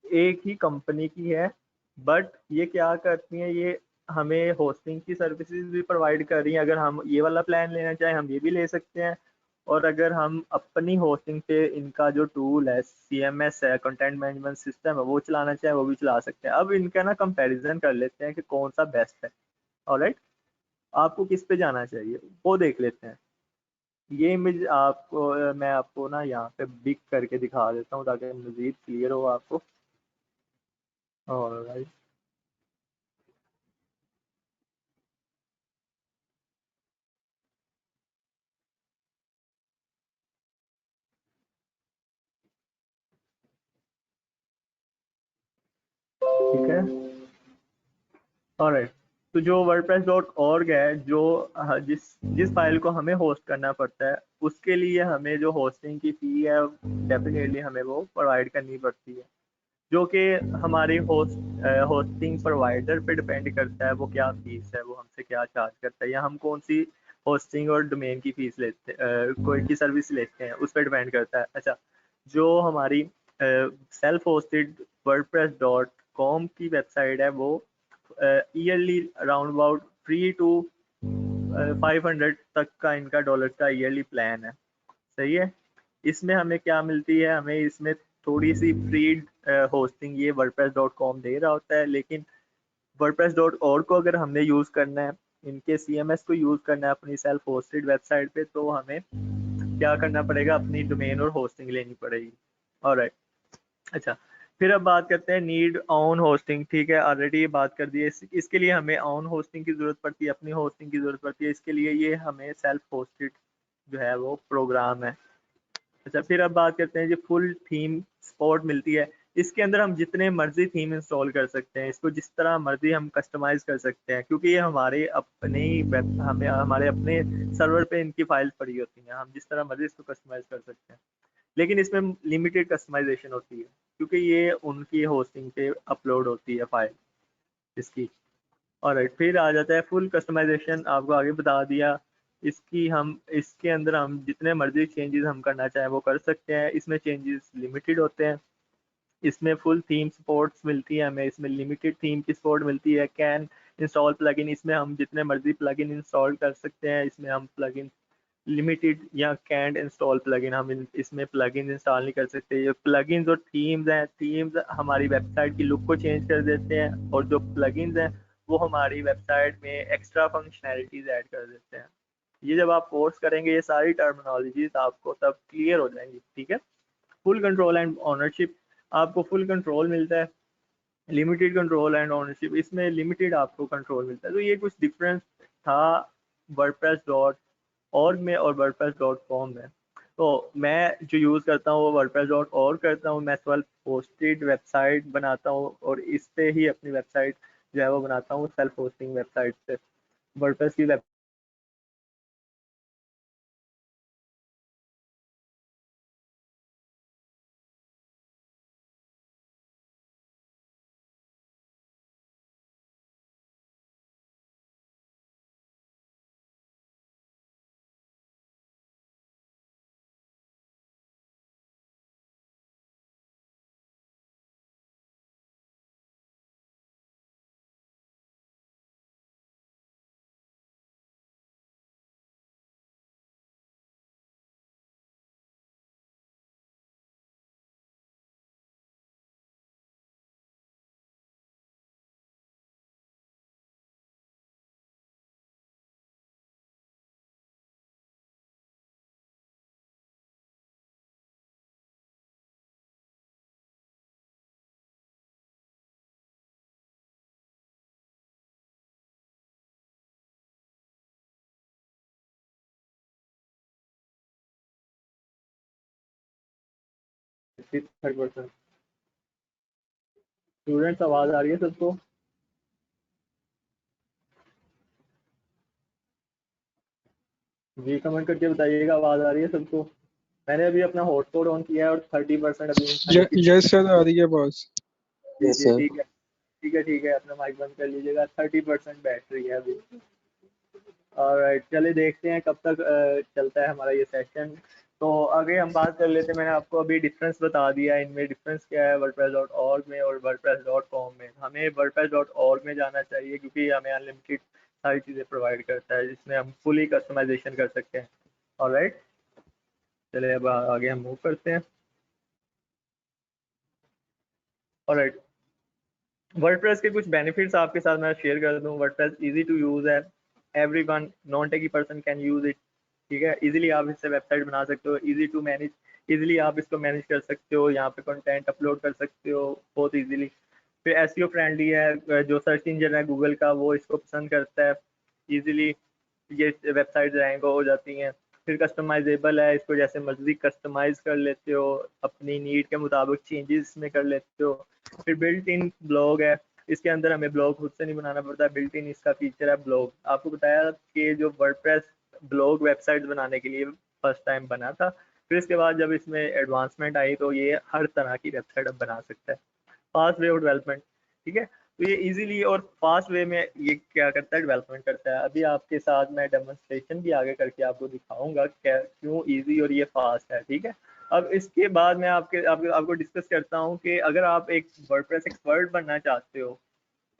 एक ही कंपनी की है, बट ये क्या करती हैं, ये हमें होस्टिंग की सर्विसेज भी प्रोवाइड कर रही हैं। अगर हम ये वाला प्लान लेना चाहें, हम ये भी ले सकते हैं, और अगर हम अपनी होस्टिंग पे इनका जो टूल है, CMS है, कंटेंट मैनेजमेंट सिस्टम है, वो चलाना चाहें वो भी चला सकते हैं। अब इनका ना कंपैरिजन कर लेते हैं कि कौन सा बेस्ट है। ऑलराइट, आपको किस पे जाना चाहिए वो देख लेते हैं। ये इमेज आपको मैं आपको ना यहाँ पे बिग करके दिखा देता हूँ ताकि मज़ीद क्लियर हो आपको। ऑलराइट, ठीक है। ऑलराइट, तो जो wordpress.org है, जो जिस जिस फाइल को हमें होस्ट करना पड़ता है, उसके लिए हमें जो होस्टिंग की फी है डेफिनेटली हमें वो प्रोवाइड करनी पड़ती है, जो कि हमारी होस्टिंग प्रोवाइडर पे डिपेंड करता है, वो क्या फीस है, वो हमसे क्या चार्ज करता है, या हम कौन सी होस्टिंग और डोमेन की फीस लेते कोई की सर्विस लेते हैं, उस पर डिपेंड करता है। अच्छा, जो हमारी सेल्फ होस्टेड wordpress.com की वेबसाइट है, वो ईयरली अराउंड अबाउट 3 to 500 तक का इनका डॉलर का ईयरली प्लान है। सही है। इसमें हमें क्या मिलती है, हमें इसमें थोड़ी सी फ्री होस्टिंग ये wordpress.com दे रहा होता है, लेकिन wordpress.org को अगर हमने यूज़ करना है, इनके CMS को यूज़ करना है अपनी सेल्फ होस्टेड वेबसाइट पे, तो हमें क्या करना पड़ेगा, अपनी डोमेन और होस्टिंग लेनी पड़ेगी। ऑलराइट, अच्छा, फिर अब बात करते हैं नीड ऑन होस्टिंग। ठीक है, ऑलरेडी ये बात कर दी है। इसके लिए हमें ऑन होस्टिंग की ज़रूरत पड़ती है, अपनी होस्टिंग की ज़रूरत पड़ती है। इसके लिए ये हमें सेल्फ होस्टेड जो है वो प्रोग्राम है। अच्छा, फिर अब बात करते हैं जो फुल थीम सपोर्ट मिलती है। इसके अंदर हम जितने मर्जी थीम इंस्टॉल कर सकते हैं, इसको जिस तरह मर्जी हम कस्टमाइज कर सकते हैं, क्योंकि ये हमारे अपने ही हमें हमारे अपने सर्वर पे इनकी फाइल पड़ी होती हैं, हम जिस तरह मर्जी इसको कस्टमाइज कर सकते हैं। लेकिन इसमें लिमिटेड कस्टमाइजेशन होती है, क्योंकि ये उनकी होस्टिंग पे अपलोड होती है फाइल इसकी। ऑलराइट, फिर आ जाता है फुल कस्टमाइजेशन। आपको आगे बता दिया, इसके अंदर हम जितने मर्जी चेंजेस हम करना चाहें वो कर सकते हैं। इसमें चेंजेस लिमिटेड होते हैं। इसमें फुल थीम सपोर्ट्स मिलती है हमें, इसमें लिमिटेड थीम की सपोर्ट मिलती है। कैन इंस्टॉल प्लगइन, इसमें हम जितने मर्जी प्लगइन इंस्टॉल कर सकते हैं। इसमें हम प्लगइन लिमिटेड या कैंट इंस्टॉल प्लगइन, हम इसमें प्लगइन इंस्टॉल नहीं कर सकते। ये प्लगइन्स और थीम्स हैं, थीम्स हमारी वेबसाइट की लुक को चेंज कर देते हैं, और जो प्लगइन्स हैं वो हमारी वेबसाइट में एक्स्ट्रा फंक्शनैलिटीज ऐड कर देते हैं। ये जब आप कोर्स करेंगे, ये सारी टर्मिनोलॉजीज आपको तब क्लियर हो जाएंगी। ठीक है। फुल कंट्रोल एंड ऑनरशिप, आपको फुल कंट्रोल मिलता है। लिमिटेड कंट्रोल एंड ऑनरशिप, इसमें लिमिटेड आपको कंट्रोल मिलता है। तो ये कुछ डिफरेंस था wordpress.org में और wordpress.com में। तो मैं जो यूज़ करता हूँ वो wordpress.org करता हूँ। मैं सेल्फ होस्टेड वेबसाइट बनाता हूँ, और इस पे ही अपनी वेबसाइट जो है वो बनाता हूँ, सेल्फ होस्टिंग वेबसाइट पे वर्डप्रेस की वेब। थर्ड पर्सन स्टूडेंट्स, आवाज़ आ रही है सबको? जी कमेंट करके बताइएगा, आवाज़ आ रही है सबको? मैंने अभी अपना हॉटस्पॉट ऑन किया है और 30% अभी यस सर, आ रही है बॉस। जी यस जी, सर। ठीक है ठीक है ठीक है, अपना माइक बंद कर लीजिएगा। 30% बैटरी है अभी। और चलिए देखते हैं कब तक चलता है हमारा ये सेशन। तो आगे हम बात कर लेते हैं। मैंने आपको अभी डिफरेंस बता दिया, इनमें डिफरेंस क्या है wordpress.org में और wordpress.com में। हमें wordpress.org में जाना चाहिए, क्योंकि ये हमें अनलिमिटेड सारी चीज़ें प्रोवाइड करता है, जिसमें हम फुली कस्टमाइजेशन कर सकते हैं। ऑलराइट, चलिए अब आगे हम मूव करते हैं। ऑलराइट, वर्डप्रेस के कुछ बेनिफिट्स आपके साथ मैं शेयर कर दूं। वर्डप्रेस इजी टू यूज़ है, everyone non techy person can use it. ठीक है, इजीली आप इससे वेबसाइट बना सकते हो, इजी टू मैनेज, इजीली आप इसको मैनेज कर सकते हो, यहाँ पे कंटेंट अपलोड कर सकते हो बहुत इजीली। फिर एसईओ फ्रेंडली है, जो सर्च इंजन है गूगल का वो इसको पसंद करता है, इजीली ये वेबसाइट रैंक हो जाती हैं। फिर कस्टमाइजेबल है, इसको जैसे मर्जी कस्टमाइज कर लेते हो, अपनी नीड के मुताबिक चेंजेस में कर लेते हो। फिर बिल्ट इन ब्लॉग है, इसके अंदर हमें ब्लॉग खुद से नहीं बनाना पड़ता, बिल्ट इन इसका फीचर है ब्लॉग। आपको बताया कि जो वर्डप्रेस ब्लॉग वेबसाइट बनाने के लिए फर्स्ट टाइम बना था, फिर इसके बाद जब इसमें एडवांसमेंट आई तो ये हर तरह की वेबसाइट अब बना सकता है। फास्ट वे ऑफ डेवलपमेंट, ठीक है। तो ये इजीली और फास्ट वे में ये क्या करता है, डेवलपमेंट करता है। अभी आपके साथ मैं डेमोन्स्ट्रेशन भी आगे करके आपको दिखाऊंगा क्या क्यों इजी और ये फास्ट है, ठीक है। अब इसके बाद मैं आपको डिस्कस करता हूँ कि अगर आप एक वर्डप्रेस एक्सपर्ट बनना चाहते हो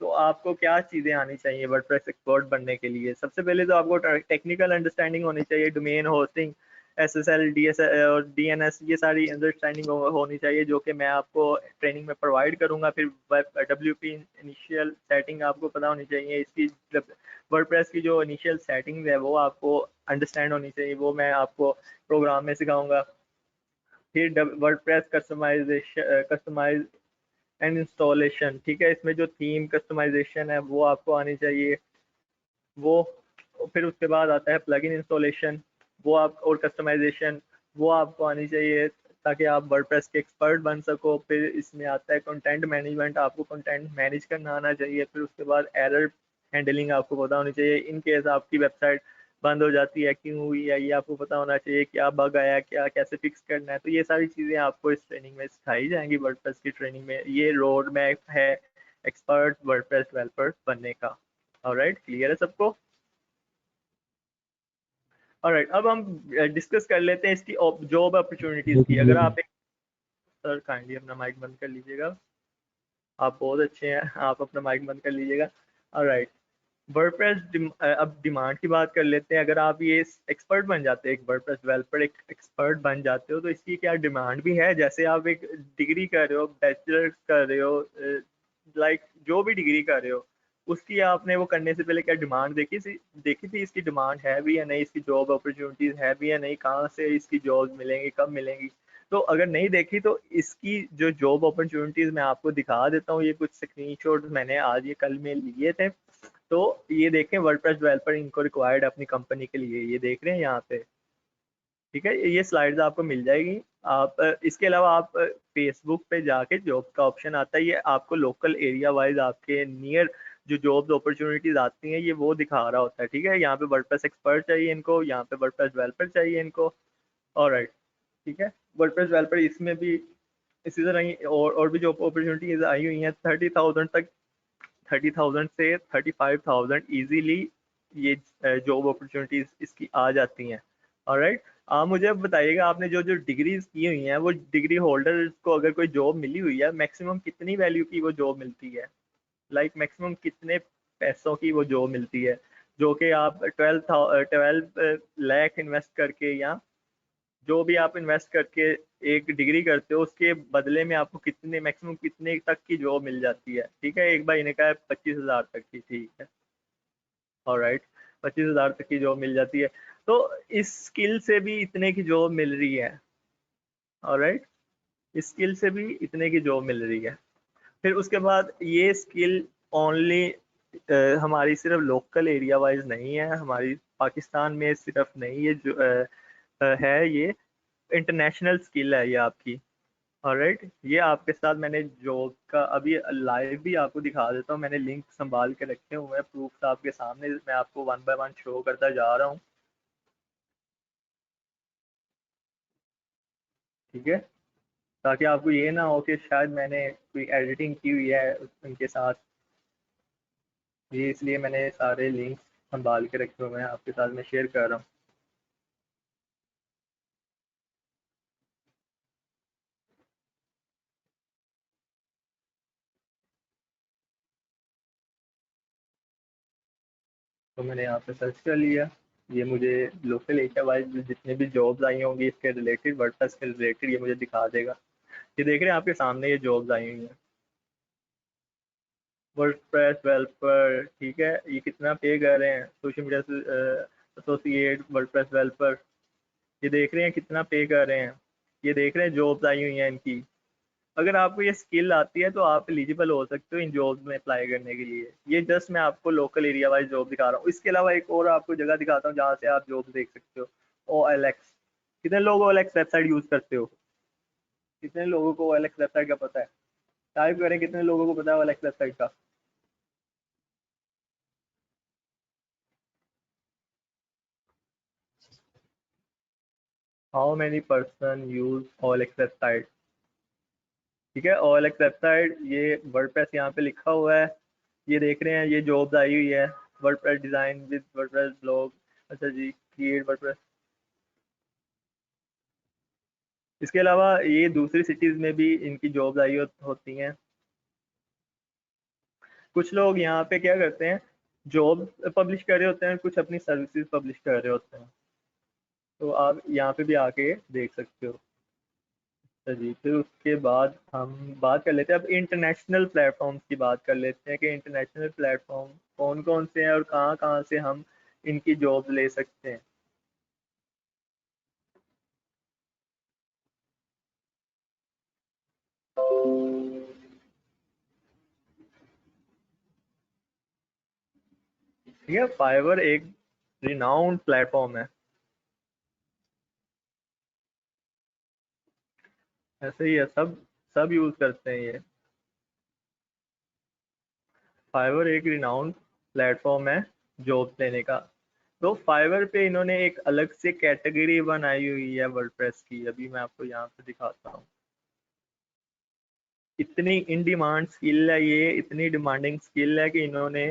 तो आपको क्या चीज़ें आनी चाहिए वर्डप्रेस एक्सपर्ट बनने के लिए। सबसे पहले तो आपको टेक्निकल अंडरस्टैंडिंग होनी चाहिए, डोमेन होस्टिंग, SSL, DSL और DNS, ये सारी अंडरस्टैंडिंग होनी चाहिए, जो कि मैं आपको ट्रेनिंग में प्रोवाइड करूंगा। फिर WP इनिशियल सेटिंग आपको पता होनी चाहिए, इसकी वर्डप्रेस की जो इनिशियल सेटिंग है वो आपको अंडरस्टैंड होनी चाहिए, वो मैं आपको प्रोग्राम में सिखाऊंगा। फिर वर्डप्रेस कस्टमाइज एंड इंस्टॉलेशन, ठीक है, इसमें जो थीम कस्टमाइजेशन है वो आपको आनी चाहिए वो। फिर उसके बाद आता है प्लगइन इंस्टॉलेशन, वो आप और कस्टमाइजेशन वो आपको आनी चाहिए ताकि आप वर्डप्रेस के एक्सपर्ट बन सको। फिर इसमें आता है कंटेंट मैनेजमेंट, आपको कंटेंट मैनेज करना आना चाहिए। फिर उसके बाद एरर हैंडलिंग आपको पता होनी चाहिए, इन केस आपकी वेबसाइट बंद हो जाती है क्यों हुई है ये आपको पता होना चाहिए, क्या बग आया, क्या कैसे फिक्स करना है। तो ये सारी चीज़ें आपको इस ट्रेनिंग में सिखाई जाएंगी वर्डप्रेस की ट्रेनिंग में। ये रोड मैप है एक्सपर्ट वर्डप्रेस डेवलपर बनने का। ऑलराइट, क्लियर है सबको? ऑलराइट, अब हम डिस्कस कर लेते हैं इसकी जॉब अपॉर्चुनिटीज की। अगर आप एक, सर काइंडली अपना माइक बंद कर लीजिएगा, आप बहुत अच्छे हैं, आप अपना माइक बंद कर लीजिएगा। ऑलराइट, वर्डप्रेस अब डिमांड की बात कर लेते हैं। अगर आप ये एक्सपर्ट बन जाते हैं, एक वर्डप्रेस डेवलपर एक एक्सपर्ट बन जाते हो, तो इसकी क्या डिमांड भी है। जैसे आप एक डिग्री कर रहे हो, बैचलर कर रहे हो, लाइक जो भी डिग्री कर रहे हो, उसकी आपने वो करने से पहले क्या डिमांड देखी थी इसकी डिमांड है भी या नहीं, इसकी जॉब अपॉर्चुनिटीज है भी या नहीं, कहाँ से इसकी जॉब मिलेंगी, कब मिलेंगी। तो अगर नहीं देखी तो इसकी जो जॉब अपॉर्चुनिटीज मैं आपको दिखा देता हूँ। ये कुछ स्क्रीनशॉट मैंने आज ये कल में लिए थे, तो ये देखें वर्डप्रेस डेवलपर इनको रिक्वायर्ड अपनी कंपनी के लिए, ये देख रहे हैं यहाँ पे, ठीक है। ये स्लाइड्स आपको मिल जाएगी। आप इसके अलावा आप फेसबुक पे जाके जॉब का ऑप्शन आता है, ये आपको लोकल एरिया वाइज आपके नियर जो जॉब अपॉर्चुनिटीज आती हैं ये वो दिखा रहा होता है, ठीक है। यहाँ पे वर्डप्रेस एक्सपर्ट चाहिए इनको, यहाँ पे वर्डप्रेस डेवलपर चाहिए इनको। ऑलराइट, ठीक है। वर्डप्रेस डेवलपर इसमें भी इसी तरह ही और भी जॉब अपॉर्चुनिटीज आई हुई हैं 30,000 तक, 30,000 से 35,000 इजीली ये जॉब अपॉर्चुनिटीज इसकी आ जाती हैं। ऑलराइट, आप मुझे अब बताइएगा, आपने जो जो डिग्रीज की हुई हैं वो डिग्री होल्डर्स को अगर कोई जॉब मिली हुई है, मैक्सिमम कितनी वैल्यू की वो जॉब मिलती है, लाइक मैक्सिमम कितने पैसों की वो जॉब मिलती है, जो कि आप 12 लाख इन्वेस्ट करके या जो भी आप इन्वेस्ट करके एक डिग्री करते हो उसके बदले में आपको कितने मैक्सिमम कितने तक की जॉब मिल जाती है, ठीक है। एक भाई ने कहा है 25,000 तक की, ठीक है। ऑलराइट, 25,000 तक की जॉब मिल जाती है, तो इस स्किल से भी इतने की जॉब मिल रही है। ऑलराइट, इस स्किल से भी इतने की जॉब मिल रही है। फिर उसके बाद ये स्किल ओनली हमारी सिर्फ लोकल एरिया वाइज नहीं है, हमारी पाकिस्तान में सिर्फ नहीं, ये जो है ये इंटरनेशनल स्किल है ये आपकी। ऑलराइट, ये आपके साथ मैंने जॉब का अभी लाइव भी आपको दिखा देता हूँ, मैंने लिंक संभाल के रखे हुए हैं, प्रूफ आपके सामने, मैं आपको वन बाय वन शो करता जा रहा हूँ, ठीक है। ताकि आपको ये ना हो कि शायद मैंने कोई एडिटिंग की हुई है उनके साथ, ये इसलिए मैंने सारे लिंक संभाल के रखे हुए हैं आपके साथ मैं शेयर कर रहा हूँ। तो मैंने यहाँ पे सर्च कर लिया, ये मुझे लोकल एरिया वाइज जितने भी जॉब्स आई होंगी इसके रिलेटेड, वर्डप्रेस के रिलेटेड, ये मुझे दिखा देगा। ये देख रहे हैं आपके सामने ये जॉब्स आई हुई हैं वर्डप्रेस डेवलपर, ठीक है। ये कितना पे कर रहे हैं, social media associate WordPress developer, ये देख रहे हैं कितना पे कर रहे हैं, ये देख रहे हैं जॉब्स आई हुई हैं इनकी। अगर आपको ये स्किल आती है तो आप एलिजिबल हो सकते हो इन जॉब्स में अप्लाई करने के लिए। ये जस्ट मैं आपको लोकल एरिया वाइज जॉब दिखा रहा हूँ, इसके अलावा एक और आपको जगह दिखाता हूँ जहाँ से आप जॉब देख सकते हो। OLX। कितने लोग OLX वेबसाइट यूज करते हो? कितने लोगों को OLX वेबसाइट का पता है? टाइप करें कितने लोगों को पता है OLX वेबसाइट का। How many person use OLX website? ठीक है, OLX वेबसाइट, ये वर्डप्रेस यहाँ पे लिखा हुआ है, ये देख रहे हैं, ये जॉब्स आई हुई है, WordPress design with WordPress blog. अच्छा जी, क्रिएट वर्डप्रेस। इसके अलावा ये दूसरी सिटीज में भी इनकी जॉब्स आई होती हैं। कुछ लोग यहाँ पे क्या करते हैं, जॉब पब्लिश कर रहे होते हैं, कुछ अपनी सर्विसेज पब्लिश कर रहे होते हैं, तो आप यहाँ पे भी आके देख सकते हो। अच्छा जी, फिर उसके बाद हम बात कर लेते हैं अब इंटरनेशनल प्लेटफॉर्म्स की बात कर लेते हैं कि इंटरनेशनल प्लेटफॉर्म कौन कौन से हैं और कहाँ कहाँ से हम इनकी जॉब ले सकते हैं। ठीक है, फाइवर एक रिनाउंड प्लेटफॉर्म है, ऐसे ही है, सब सब यूज करते हैं ये। फाइवर एक रिनाउंड प्लेटफॉर्म है जॉब लेने का। तो फाइवर पे इन्होंने एक अलग से कैटेगरी बनाई हुई है वर्डप्रेस की, अभी मैं आपको यहाँ पे दिखाता हूँ। इतनी इन डिमांड स्किल है ये, इतनी डिमांडिंग स्किल है कि इन्होंने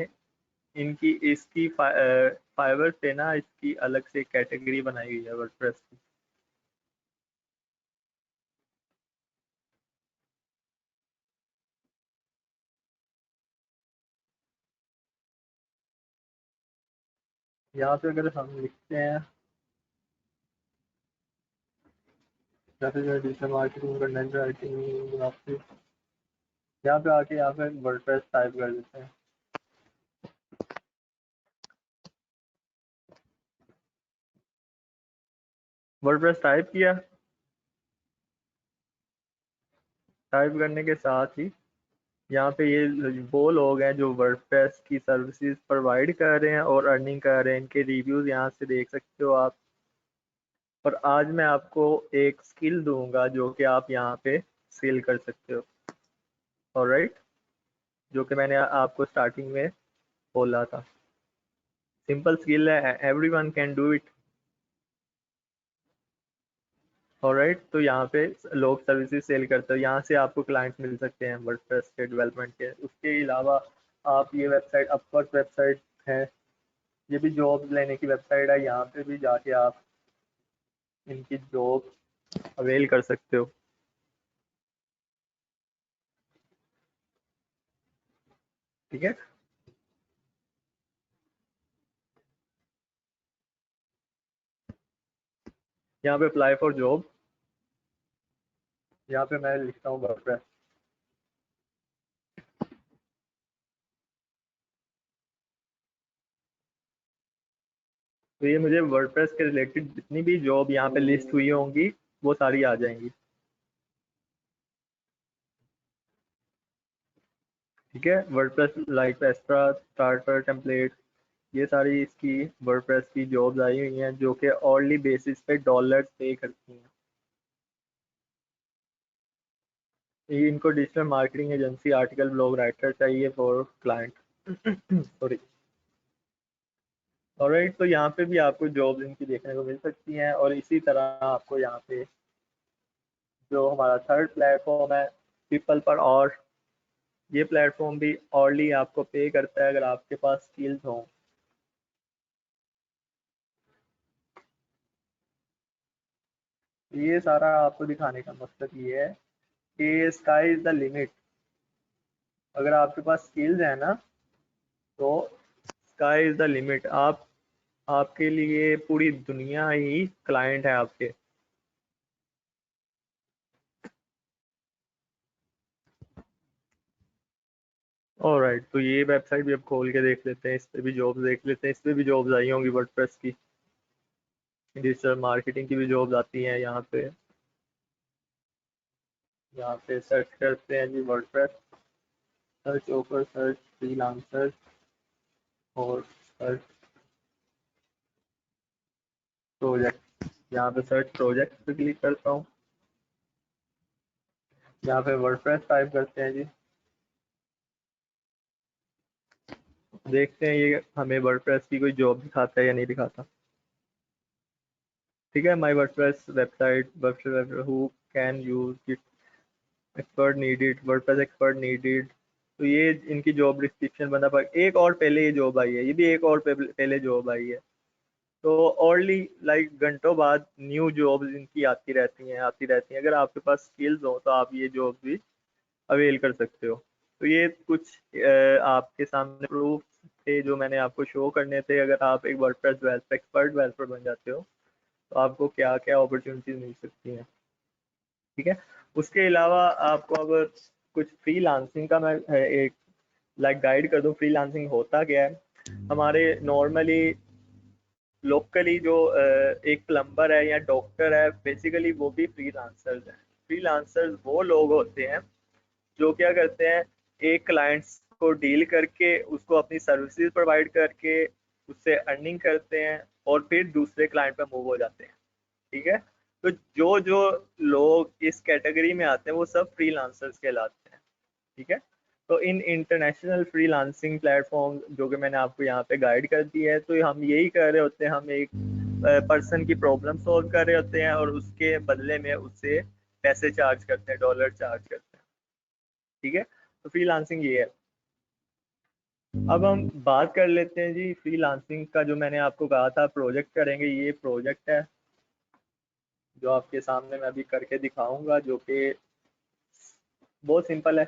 इनकी इसकी फाइवर पे ना इसकी अलग से कैटेगरी बनाई हुई है वर्डप्रेस की। यहाँ पे अगर हम लिखते हैं जैसे जो डिजिटल मार्केटिंग, कंटेंट राइटिंग, आपसे यहाँ पे आके यहाँ पे वर्डप्रेस टाइप कर देते हैं। वर्डप्रेस टाइप किया, टाइप करने के साथ ही यहाँ पे ये वो लोग हैं जो वर्डप्रेस की सर्विसेज प्रोवाइड कर रहे हैं और अर्निंग कर रहे हैं, इनके रिव्यूज यहाँ से देख सकते हो आप। और आज मैं आपको एक स्किल दूंगा जो कि आप यहाँ पे सेल कर सकते हो। ऑलराइट, जो कि मैंने आपको स्टार्टिंग में बोला था, सिंपल स्किल है, everyone can do it. Alright, तो यहाँ पे लोग सर्विसेज सेल करते हो, यहाँ से आपको क्लाइंट्स मिल सकते हैं वर्डप्रेस के डेवलपमेंट के। उसके अलावा आप ये वेबसाइट अपवर्क वेबसाइट है, ये भी जॉब लेने की वेबसाइट है, यहाँ पे भी जाके आप इनकी जॉब अवेल कर सकते हो। ठीक है, यहाँ पे अप्लाई फॉर जॉब, यहाँ पे मैं लिखता हूँ वर्डप्रेस। तो ये मुझे वर्डप्रेस के रिलेटेड जितनी भी जॉब यहाँ पे लिस्ट हुई होंगी वो सारी आ जाएंगी। ठीक है, WordPress like extra, starter, template, ये सारी इसकी वर्डप्रेस की जॉब्स आई हुई हैं जो कि ऑर्ली बेसिस पे डॉलर्स पे करती हैं। ये इनको digital marketing agency, article, blog writer चाहिए फॉर क्लाइंट। सॉरी। ऑलराइट, तो यहाँ पे भी आपको जॉब्स इनकी देखने को मिल सकती हैं। और इसी तरह आपको यहाँ पे जो हमारा थर्ड प्लेटफॉर्म है पीपल पर, और ये प्लेटफॉर्म भी ऑर्ली आपको पे करता है अगर आपके पास स्किल्स हों। ये सारा आपको दिखाने का मकसद ये है कि स्काई इज द लिमिट। अगर आपके पास स्किल्स है ना, तो स्काई इज द लिमिट। आप, आपके लिए पूरी दुनिया ही क्लाइंट है आपके। ऑलराइट, तो ये वेबसाइट भी अब खोल के देख लेते हैं, इस पे भी जॉब्स देख लेते हैं। इस पे भी जॉब्स आई होंगी वर्डप्रेस की, डिजिटल मार्केटिंग की भी जॉब्स आती हैं यहाँ पे। यहाँ पे सर्च करते हैं जी वर्डप्रेस, सर्च ओपर, सर्च फ्रीलांसर, और सर्च प्रोजेक्ट। यहाँ पे सर्च प्रोजेक्ट पे क्लिक करता हूँ, यहाँ पे वर्डप्रेस टाइप करते हैं जी। देखते हैं ये हमें वर्डप्रेस की कोई जॉब दिखाता है या नहीं दिखाता। ठीक है, my WordPress website who can use it, expert needed, WordPress expert needed. तो ये इनकी जॉब डिस्क्रिप्शन बना पर एक और पहले ये जॉब आई है, ये भी एक और पहले जॉब आई है। तो ऑनली लाइक घंटों बाद न्यू जॉब्स इनकी आती रहती हैं। अगर आपके पास स्किल्स हो तो आप ये जॉब भी अवेल कर सकते हो। तो ये कुछ आपके सामने प्रूफ थे जो मैंने आपको शो करने थे। अगर आप एक वर्डप्रेस डेवलपर एक्सपर्ट डेवलपर बन जाते हो तो आपको क्या क्या अपॉर्चुनिटीज मिल सकती हैं। ठीक है, उसके अलावा आपको अगर कुछ फ्रीलांसिंग का मैं एक लाइक गाइड कर दूं, फ्रीलांसिंग होता क्या है। हमारे नॉर्मली लोकली जो एक प्लम्बर है या डॉक्टर है, बेसिकली वो भी फ्रीलांसर्स हैं। फ्रीलांसर्स वो लोग होते हैं जो क्या करते हैं, एक क्लाइंट्स को डील करके उसको अपनी सर्विसेज प्रोवाइड करके उससे अर्निंग करते हैं और फिर दूसरे क्लाइंट पे मूव हो जाते हैं। ठीक है, तो जो जो लोग इस कैटेगरी में आते हैं वो सब फ्रीलांसर्स कहलाते हैं। ठीक है, तो इन इंटरनेशनल फ्रीलांसिंग प्लेटफॉर्म जो कि मैंने आपको यहाँ पे गाइड कर दी है, तो हम यही कर रहे होते हैं, हम एक पर्सन की प्रॉब्लम सॉल्व कर रहे होते हैं और उसके बदले में उससे पैसे चार्ज करते हैं, डॉलर चार्ज करते हैं। ठीक है, तो फ्रीलांसिंग ये है। अब हम बात कर लेते हैं जी फ्रीलांसिंग का, जो मैंने आपको कहा था प्रोजेक्ट करेंगे। ये प्रोजेक्ट है जो आपके सामने मैं अभी करके दिखाऊंगा, जो कि बहुत सिंपल है।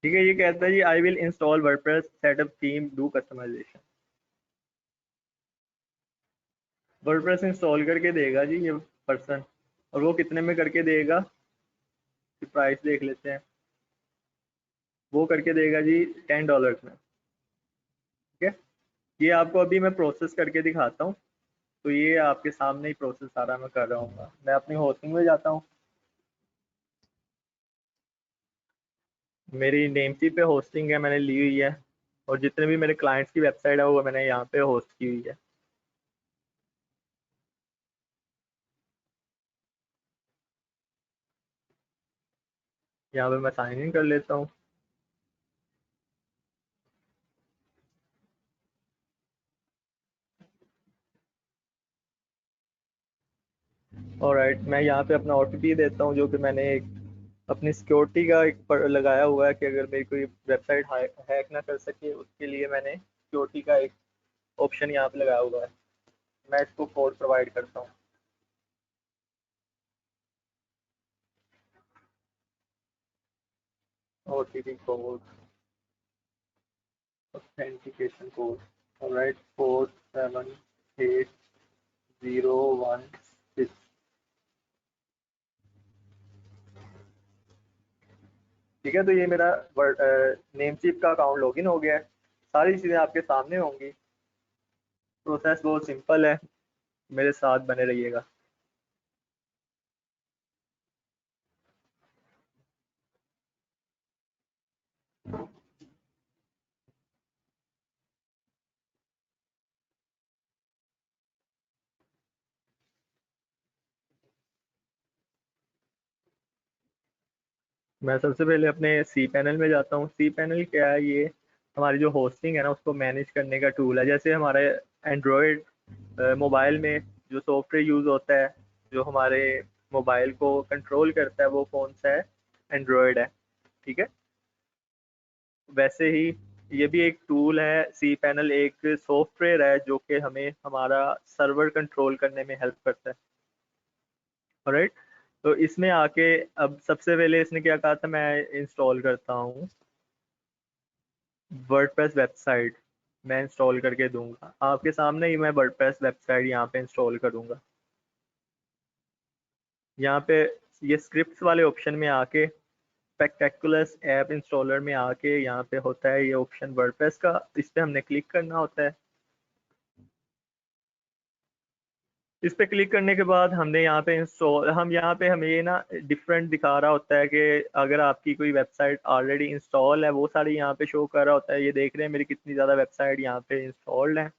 ठीक है, ये कहता है जी I will install WordPress setup theme do customization. WordPress install करके देगा जी ये पर्सन, और वो कितने में करके देगा, प्राइस देख लेते हैं। वो करके देगा जी $10 में। ठीक है, ये आपको अभी मैं प्रोसेस करके दिखाता हूँ। तो ये आपके सामने ही प्रोसेस सारा मैं कर रहा हूँ। मैं अपनी होस्टिंग में जाता हूँ, मेरी नेमची पे होस्टिंग है, मैंने ली हुई है, और जितने भी मेरे क्लाइंट्स की वेबसाइट है वो मैंने यहाँ पे होस्ट की हुई है। यहाँ पे मैं साइन इन कर लेता हूँ। ऑलराइट, मैं यहाँ पे अपना OTP देता हूँ, जो कि मैंने एक अपनी सिक्योरिटी का एक पर लगाया हुआ है कि अगर मेरी कोई वेबसाइट हैक ना कर सके, उसके लिए मैंने सिक्योरिटी का एक ऑप्शन यहाँ पे लगाया हुआ है। मैं इसको कोड प्रोवाइड करता हूँ। OTP code, authentication code, alright, 478016। ठीक है, तो ये मेरा नेमचीप का अकाउंट लॉगिन हो गया है। सारी चीज़ें आपके सामने होंगी। प्रोसेस बहुत सिंपल है, मेरे साथ बने रहिएगा। मैं सबसे पहले अपने सी पैनल में जाता हूँ। सी पैनल क्या है, ये हमारी जो होस्टिंग है ना उसको मैनेज करने का टूल है। जैसे हमारे एंड्रॉयड मोबाइल में जो सॉफ्टवेयर यूज़ होता है, जो हमारे मोबाइल को कंट्रोल करता है, वो कौन सा है, एंड्रॉयड है। ठीक है, वैसे ही ये भी एक टूल है। सी पैनल एक सॉफ्टवेयर है जो कि हमें हमारा सर्वर कंट्रोल करने में हेल्प करता है। राइट, तो इसमें आके अब सबसे पहले इसने क्या कहा था, मैं इंस्टॉल करता हूँ वर्डप्रेस वेबसाइट। मैं इंस्टॉल करके दूंगा आपके सामने ही, मैं वर्डप्रेस वेबसाइट यहाँ पे इंस्टॉल करूंगा। यहाँ पे ये स्क्रिप्ट्स वाले ऑप्शन में आके स्पेक्टेकुलर ऐप इंस्टॉलर में आके यहाँ पे होता है ये ऑप्शन वर्डप्रेस का, इस पे हमने क्लिक करना होता है। इस पे क्लिक करने के बाद हमने यहाँ पे इंस्टॉल, हम यहाँ पे हमें ये ना डिफरेंट दिखा रहा होता है कि अगर आपकी कोई वेबसाइट ऑलरेडी इंस्टॉल है वो सारी यहाँ पे शो कर रहा होता है। ये देख रहे हैं मेरी कितनी ज़्यादा वेबसाइट यहाँ पे इंस्टॉल्ड है,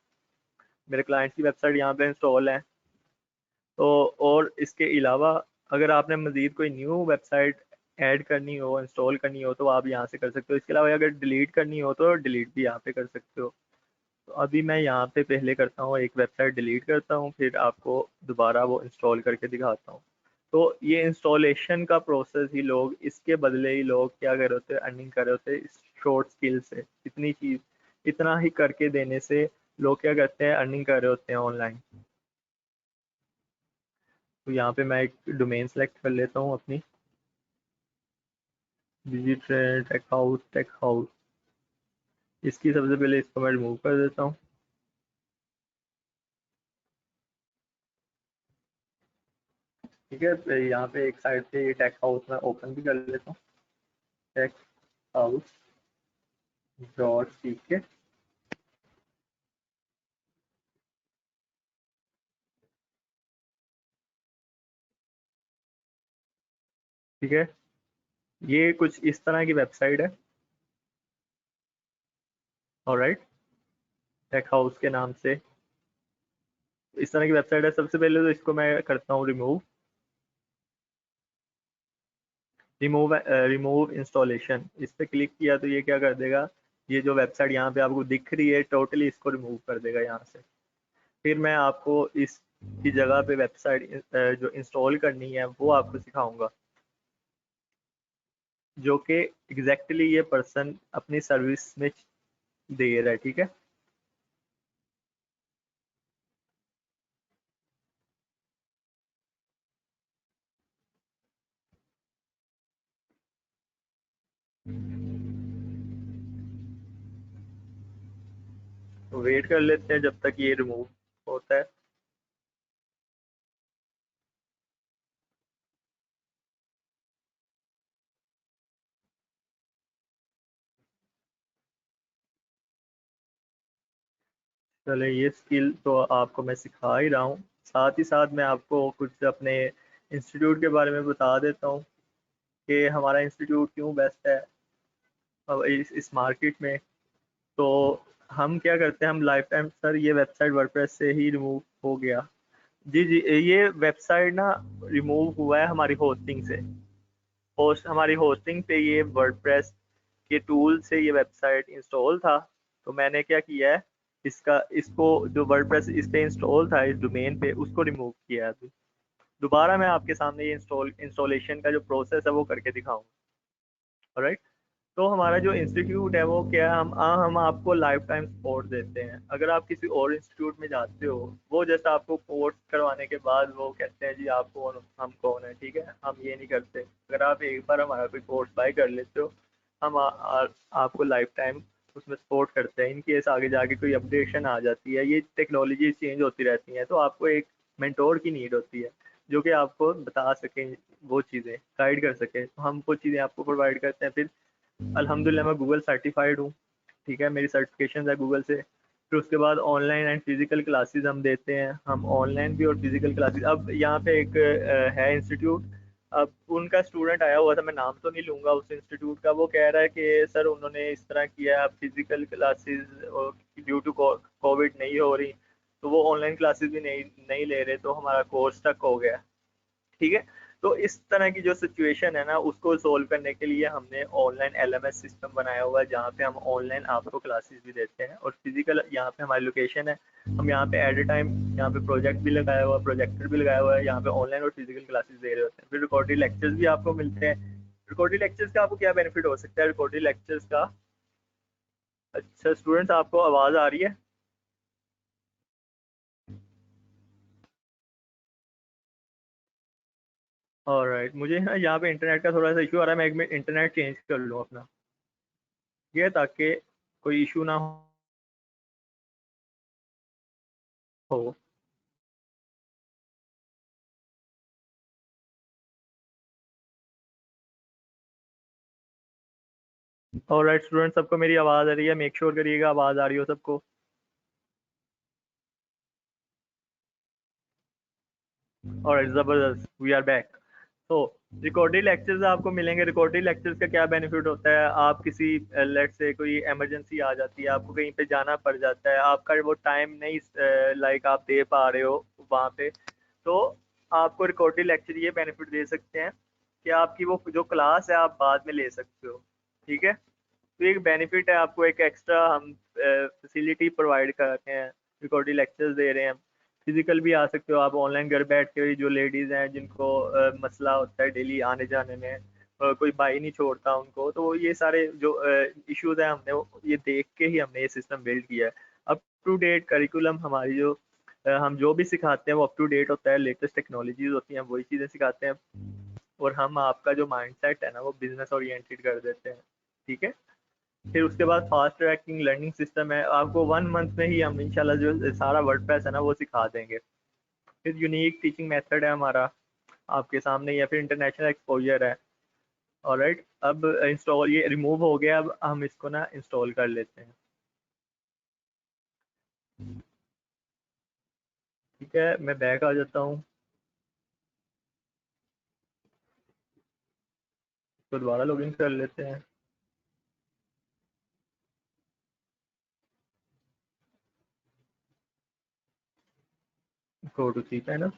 मेरे क्लाइंट की वेबसाइट यहाँ पे इंस्टॉल है। तो और इसके अलावा अगर आपने मज़ीद कोई न्यू वेबसाइट ऐड करनी हो, इंस्टॉल करनी हो, तो आप यहाँ से कर सकते हो। इसके अलावा अगर डिलीट करनी हो तो डिलीट भी यहाँ पे कर सकते हो। तो अभी मैं यहाँ पे पहले करता हूँ, एक वेबसाइट डिलीट करता हूँ, फिर आपको दोबारा वो इंस्टॉल करके दिखाता हूँ। तो ये इंस्टॉलेशन का प्रोसेस ही लोग, इसके बदले ही लोग क्या कर रहे होते हैं, अर्निंग कर रहे होते हैं इस शॉर्ट स्किल से। इतनी चीज़, इतना ही करके देने से लोग क्या करते हैं, अर्निंग कर रहे होते हैं ऑनलाइन। तो यहाँ पे मैं एक डोमेन सेलेक्ट कर लेता हूँ अपनी, विजिट टेक हाउस। इसकी सबसे पहले इसको मैं रिमूव कर देता हूँ। ठीक है, तो यहाँ पे एक साइड से ये टेक हाउस मैं ओपन भी कर लेता हूँ, टेक हाउस डॉट सीके। ठीक है, ये कुछ इस तरह की वेबसाइट है। ऑलराइट, टेक हाउस के नाम से इस तरह की वेबसाइट है। सबसे पहले तो इसको मैं करता हूँ रिमूव, रिमूव इंस्टॉलेशन। इस पे क्लिक किया तो ये क्या कर देगा, ये जो वेबसाइट यहाँ पे आपको दिख रही है टोटली इसको रिमूव कर देगा यहाँ से। फिर मैं आपको इसकी जगह पे वेबसाइट जो इंस्टॉल करनी है वो आपको सिखाऊंगा, जो कि एग्जैक्टली ये पर्सन अपनी सर्विस में दे रहा है। ठीक है, तो वेट कर लेते हैं जब तक ये रिमूव होता है। चले, ये स्किल तो आपको मैं सिखा ही रहा हूँ, साथ ही साथ मैं आपको कुछ अपने इंस्टीट्यूट के बारे में बता देता हूँ कि हमारा इंस्टीट्यूट क्यों बेस्ट है अब इस मार्केट में। तो हम क्या करते हैं, हम लाइफ टाइम, सर ये वेबसाइट वर्डप्रेस से ही रिमूव हो गया। जी जी, ये वेबसाइट ना रिमूव हुआ है हमारी होस्टिंग से। हमारी होस्टिंग पे ये वर्डप्रेस के टूल से ये वेबसाइट इंस्टॉल था। तो मैंने क्या किया है, इसको जो वर्डप्रेस इस पे इंस्टॉल था इस डोमेन पे, उसको रिमूव किया है। अभी दोबारा मैं आपके सामने ये इंस्टॉलेशन का जो प्रोसेस है वो करके दिखाऊंगा। राइट, तो हमारा जो इंस्टीट्यूट है वो क्या है, हम आपको लाइफ टाइम सपोर्ट देते हैं। अगर आप किसी और इंस्टीट्यूट में जाते हो, वो जैसे आपको कोर्स करवाने के बाद वो कहते हैं जी आप कौन, हम कौन है। ठीक है, हम ये नहीं करते। अगर आप एक बार हमारा कोई कोर्स बाय कर लेते हो, हम आपको लाइफ टाइम उसमें सपोर्ट करते हैं। इन केस आगे जाके कोई अपडेशन आ जाती है, ये टेक्नोलॉजी चेंज होती रहती है, तो आपको एक मेंटोर की नीड होती है जो कि आपको बता सके, वो चीज़ें गाइड कर सके। तो हम वो चीज़ें आपको प्रोवाइड करते हैं। फिर अल्हम्दुलिल्लाह मैं गूगल सर्टिफाइड हूँ। ठीक है, मेरी सर्टिफिकेशन है गूगल से। फिर उसके बाद ऑनलाइन एंड फिजिकल क्लासेस हम देते हैं, हम ऑनलाइन भी और फिजिकल क्लासेस। अब यहाँ पे एक है इंस्टीट्यूट, अब उनका स्टूडेंट आया हुआ था, मैं नाम तो नहीं लूँगा उस इंस्टीट्यूट का। वो कह रहा है कि सर उन्होंने इस तरह किया, अब physical classes due to COVID नहीं हो रही, तो वो ऑनलाइन क्लासेस भी नहीं नहीं ले रहे, तो हमारा कोर्स स्टक हो गया। ठीक है, तो इस तरह की जो सिचुएशन है ना, उसको सोल्व करने के लिए हमने ऑनलाइन एलएमएस सिस्टम बनाया हुआ है, जहाँ पे हम ऑनलाइन आपको क्लासेस भी देते हैं और फिजिकल यहाँ पे हमारी लोकेशन है। हम यहाँ पे एट ए टाइम यहाँ पे प्रोजेक्ट भी लगाया हुआ है, प्रोजेक्टर भी लगाया हुआ है, यहाँ पे ऑनलाइन और फिजिकल क्लासेस दे रहे होते हैं। फिर रिकॉर्डेड लेक्चर्स भी आपको मिलते हैं। रिकॉर्डेड लेक्चर्स का आपको क्या बेनिफिट हो सकता है रिकॉर्डेड लेक्चर्स का? अच्छा स्टूडेंट्स, आपको आवाज़ आ रही है? ऑलराइट, मुझे ना यहाँ पे इंटरनेट का थोड़ा सा इशू आ रहा है, मैं एक मिनट इंटरनेट चेंज कर लूँ अपना, ये ताकि कोई इशू ना हो। ऑलराइट स्टूडेंट, सबको मेरी आवाज़ आ रही है? मेक श्योर करिएगा आवाज़ आ रही हो सबको। और जबरदस्त, वी आर बैक। तो रिकॉर्डेड लेक्चर्स आपको मिलेंगे। रिकॉर्डेड लेक्चर्स का क्या बेनिफिट होता है, आप किसी लेट से कोई इमरजेंसी आ जाती है, आपको कहीं पे जाना पड़ जाता है, आपका वो टाइम नहीं लाइक आप दे पा रहे हो वहाँ पे, तो आपको रिकॉर्डेड लेक्चर ये बेनिफिट दे सकते हैं कि आपकी वो जो क्लास है आप बाद में ले सकते हो। ठीक है, तो एक बेनिफिट है, आपको एक एक्स्ट्रा हम फैसिलिटी प्रोवाइड कर रहे हैं, रिकॉर्डेड लेक्चर्स दे रहे हैं। फिजिकल भी आ सकते हो आप, ऑनलाइन घर बैठ के जो लेडीज़ हैं जिनको मसला होता है डेली आने जाने में, कोई भाई नहीं छोड़ता उनको, तो ये सारे जो इश्यूज हैं हमने ये देख के ही हमने ये सिस्टम बिल्ड किया है। अप टू डेट करिकुलम हमारी जो हम जो भी सिखाते हैं वो अप टू डेट होता है, लेटेस्ट टेक्नोलॉजीज होती हैं वही चीज़ें सिखाते हैं, और हम आपका जो माइंडसेट है ना वो बिजनेस ओरिएंटेड कर देते हैं। ठीक है, फिर उसके बाद फास्ट ट्रैकिंग लर्निंग सिस्टम है, आपको 1 मंथ में ही हम इंशाल्लाह जो सारा वर्डप्रेस है ना वो सिखा देंगे। फिर यूनिक टीचिंग मेथड है हमारा आपके सामने, या फिर इंटरनेशनल एक्सपोजर है। ऑलराइट, अब इंस्टॉल ये रिमूव हो गया, अब हम इसको ना इंस्टॉल कर लेते हैं। ठीक है, मैं बैक आ जाता हूँ, तो दोबारा लॉगिन कर लेते हैं। गो टू सी है ना,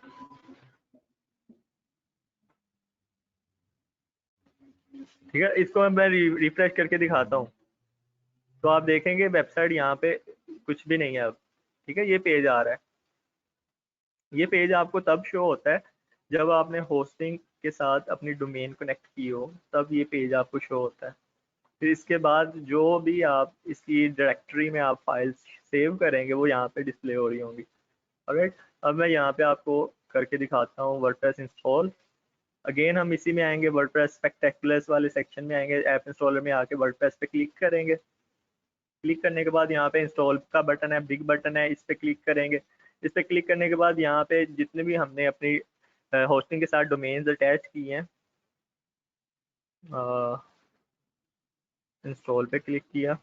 ठीक है, इसको मैं रिफ्रेश करके दिखाता हूँ, तो आप देखेंगे वेबसाइट यहाँ पे कुछ भी नहीं है अब। ठीक है, ये पेज आ रहा है, ये पेज आपको तब शो होता है जब आपने होस्टिंग के साथ अपनी डोमेन कनेक्ट की हो, तब ये पेज आपको शो होता है। फिर इसके बाद जो भी आप इसकी डायरेक्टरी में आप फाइल्स सेव करेंगे वो यहाँ पे डिस्प्ले हो रही होंगी। ऑलराइट, अब मैं यहाँ पे आपको करके दिखाता हूँ वर्डप्रेस इंस्टॉल। अगेन हम इसी में आएंगे, वर्डप्रेस स्पेक्टेकुलर्स वाले सेक्शन में आएंगे, ऐप इंस्टॉलर में आके वर्डप्रेस पे क्लिक करेंगे। क्लिक करने के बाद यहाँ पे इंस्टॉल का बटन है, बिग बटन है, इस पे क्लिक करेंगे। इस पे क्लिक करने के बाद यहाँ पे जितने भी हमने अपनी होस्टिंग के साथ डोमेन्स अटैच की हैं, इंस्टॉल पे क्लिक किया,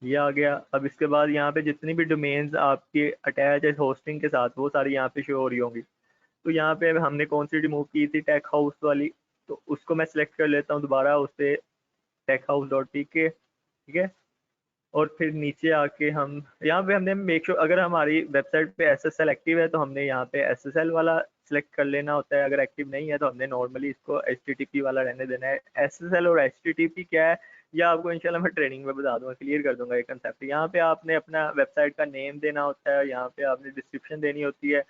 ये आ गया। अब इसके बाद यहाँ पे जितनी भी डोमेन्स आपके अटैच है होस्टिंग के साथ वो सारी यहाँ पे शो हो रही होंगी। तो यहाँ पे हमने कौन सी रिमूव की थी, टेक हाउस वाली, तो उसको मैं सिलेक्ट कर लेता हूँ दोबारा, उस पर टेक हाउस डॉट टी के। ठीक है, और फिर नीचे आके हम यहाँ पे हमने मेक श्योर अगर हमारी वेबसाइट पे एसएसएल एक्टिव है तो हमने यहाँ पे एसएसएल वाला सिलेक्ट कर लेना होता है, अगर एक्टिव नहीं है तो हमने नॉर्मली इसको एचटीटीपी वाला रहने देना है। एसएसएल और एचटीटीपी क्या है, या आपको इंशाल्लाह मैं ट्रेनिंग में बता दूंगा, क्लियर कर दूंगा ये कंसेप्ट। यहाँ पे आपने अपना वेबसाइट का नेम देना होता है, यहाँ पे आपने डिस्क्रिप्शन देनी होती है।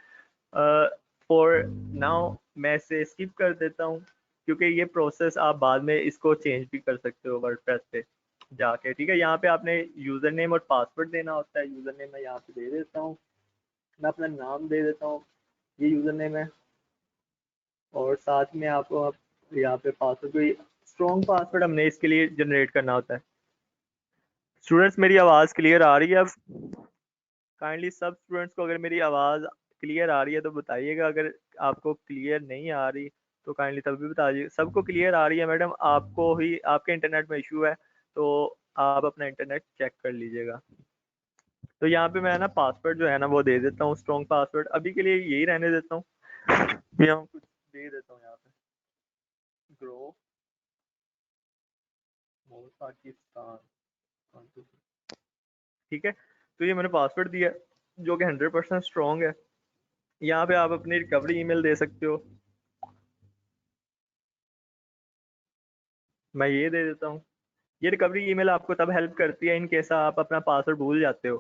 फॉर नाउ मैं इसे स्किप कर देता हूँ, क्योंकि ये प्रोसेस आप बाद में इसको चेंज भी कर सकते हो वर्डप्रेस पे जाके। ठीक है, यहाँ पे आपने यूज़र नेम और पासवर्ड देना होता है। यूज़र नेम मैं यहाँ पे दे देता हूँ, मैं अपना नाम दे देता हूँ, ये यूज़र नेम है, और साथ में आपको आप यहाँ पे पासवर्ड, कोई स्ट्रॉन्ग पासवर्ड हमने इसके लिए जनरेट करना होता है। स्टूडेंट्स मेरी आवाज़ क्लियर आ रही है अब? काइंडली सब स्टूडेंट्स को अगर मेरी आवाज़ क्लियर आ रही है तो बताइएगा, अगर आपको क्लियर नहीं आ रही तो काइंडली तब भी बता दीजिए। सबको क्लियर आ रही है मैडम, आपको ही आपके इंटरनेट में इशू है, तो आप अपना इंटरनेट चेक कर लीजिएगा। तो यहाँ पे मैं ना पासवर्ड जो है ना वो दे देता हूँ, स्ट्रॉन्ग पासवर्ड अभी के लिए यही रहने देता हूँ, या कुछ दे देता हूँ यहाँ पे, ग्रो मोर पाकिस्तान। ठीक है, तो ये मैंने पासवर्ड दिया जो कि 100% स्ट्रॉन्ग है। यहाँ पे आप अपनी रिकवरी ईमेल दे सकते हो, मैं ये दे देता हूँ। ये रिकवरी ईमेल आपको तब हेल्प करती है इन केस आप अपना पासवर्ड भूल जाते हो।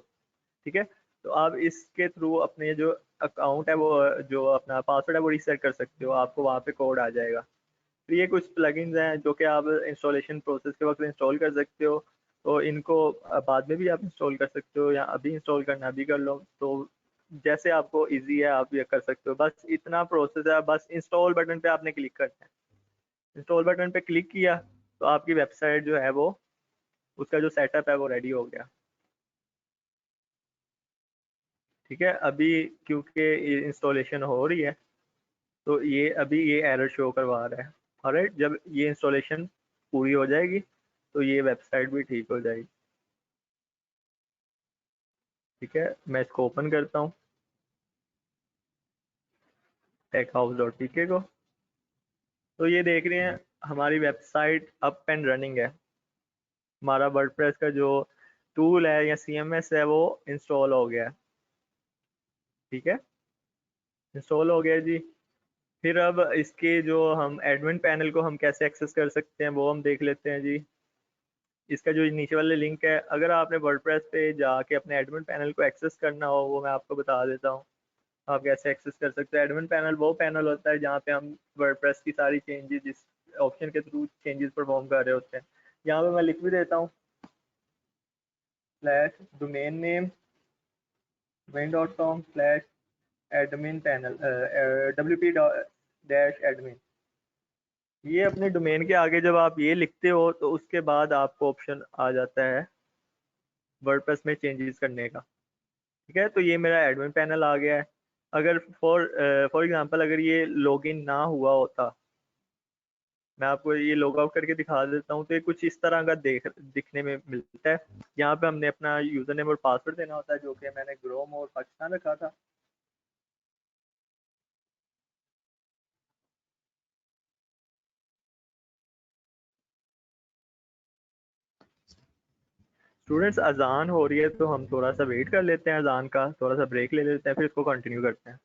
ठीक है, तो आप इसके थ्रू अपने जो अकाउंट है वो जो अपना पासवर्ड है वो रीसेट कर सकते हो, आपको वहाँ पे कोड आ जाएगा। तो ये कुछ प्लगइन्स हैं जो कि आप इंस्टॉलेशन प्रोसेस के वक्त इंस्टॉल कर सकते हो, तो इनको बाद में भी आप इंस्टॉल कर सकते हो, या अभी इंस्टॉल करना अभी कर लो, तो जैसे आपको इजी है आप ये कर सकते हो। बस इतना प्रोसेस है, बस इंस्टॉल बटन पे आपने क्लिक करना है। इंस्टॉल बटन पे क्लिक किया तो आपकी वेबसाइट जो है वो, उसका जो सेटअप है वो रेडी हो गया। ठीक है, अभी क्योंकि इंस्टॉलेशन हो रही है तो ये अभी ये एरर शो करवा रहा है। ऑलराइट, जब ये इंस्टॉलेशन पूरी हो जाएगी तो ये वेबसाइट भी ठीक हो जाएगी। ठीक है, मैं इसको ओपन करता हूँ। techhouse.pk को। तो ये देख रहे हैं हमारी वेबसाइट अप एंड रनिंग है। हमारा वर्डप्रेस का जो टूल है या CMS है वो इंस्टॉल हो गया है। ठीक है, इंस्टॉल हो गया जी। फिर अब इसके जो हम एडमिन पैनल को हम कैसे एक्सेस कर सकते हैं वो हम देख लेते हैं जी। इसका जो नीचे वाले लिंक है, अगर आपने वर्डप्रेस पे जाके अपने एडमिन पैनल को एक्सेस करना हो वो मैं आपको बता देता हूँ आप कैसे एक्सेस कर सकते हैं। एडमिन पैनल वो पैनल होता है जहाँ पे हम वर्डप्रेस की सारी चेंजेस जिस ऑप्शन के थ्रू चेंजेस परफॉर्म कर रहे होते हैं। यहाँ पे मैं लिख भी देता हूँ /domain name domain.com/admin panel wp-admin। ये अपने डोमेन के आगे जब आप ये लिखते हो तो उसके बाद आपको ऑप्शन आ जाता है वर्डप्रेस में चेंजेस करने का। ठीक है, तो ये मेरा एडमिन पैनल आ गया है। अगर फॉर एग्जांपल अगर ये लॉगिन ना हुआ होता, मैं आपको ये लॉग आउट करके दिखा देता हूँ, तो ये कुछ इस तरह का दिखने में मिलता है। यहाँ पे हमने अपना यूजर नेम और पासवर्ड देना होता है जो कि मैंने ग्रोम और पाकिस्तान रखा था। स्टूडेंट्स अजान हो रही है तो हम थोड़ा सा वेट कर लेते हैं, अजान का थोड़ा सा ब्रेक ले लेते हैं, फिर इसको कंटिन्यू करते हैं।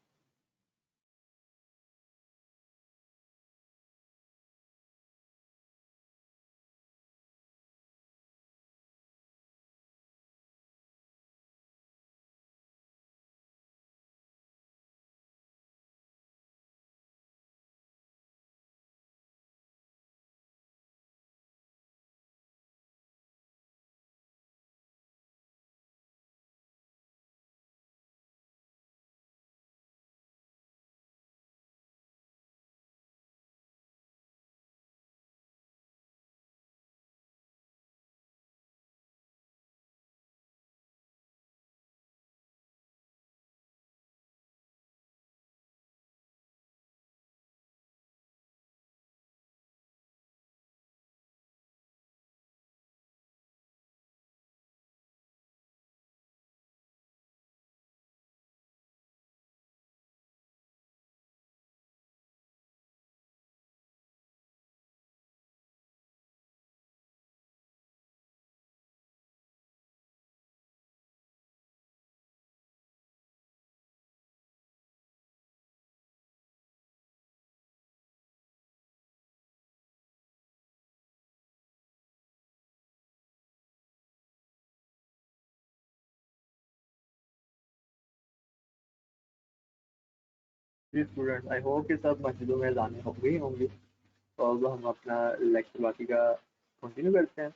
जी स्टूडेंट, आई होप कि सब मस्जिदों में अज़ानें हो गई होंगी। तो अब हम अपना लेक्चर बाकी का कंटिन्यू करते हैं।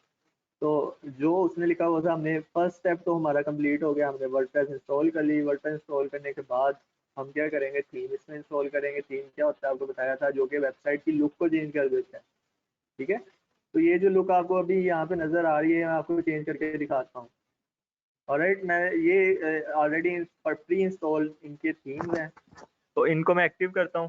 तो जो उसने लिखा हुआ था, हमने फर्स्ट स्टेप तो हमारा कंप्लीट हो गया, हमने वर्डप्रेस इंस्टॉल कर ली। वर्डप्रेस इंस्टॉल करने के बाद हम क्या करेंगे, थीम इसमें इंस्टॉल करेंगे। थीम क्या होता है आपको बताया था, जो कि वेबसाइट की लुक को चेंज कर देता है। ठीक है, तो ये जो लुक आपको अभी यहाँ पे नज़र आ रही है, मैं आपको चेंज करके दिखाता हूँ। ऑलराइट, मैं ये ऑलरेडी प्री इंस्टॉल इनके थीम्स हैं, तो इनको मैं एक्टिव करता हूँ।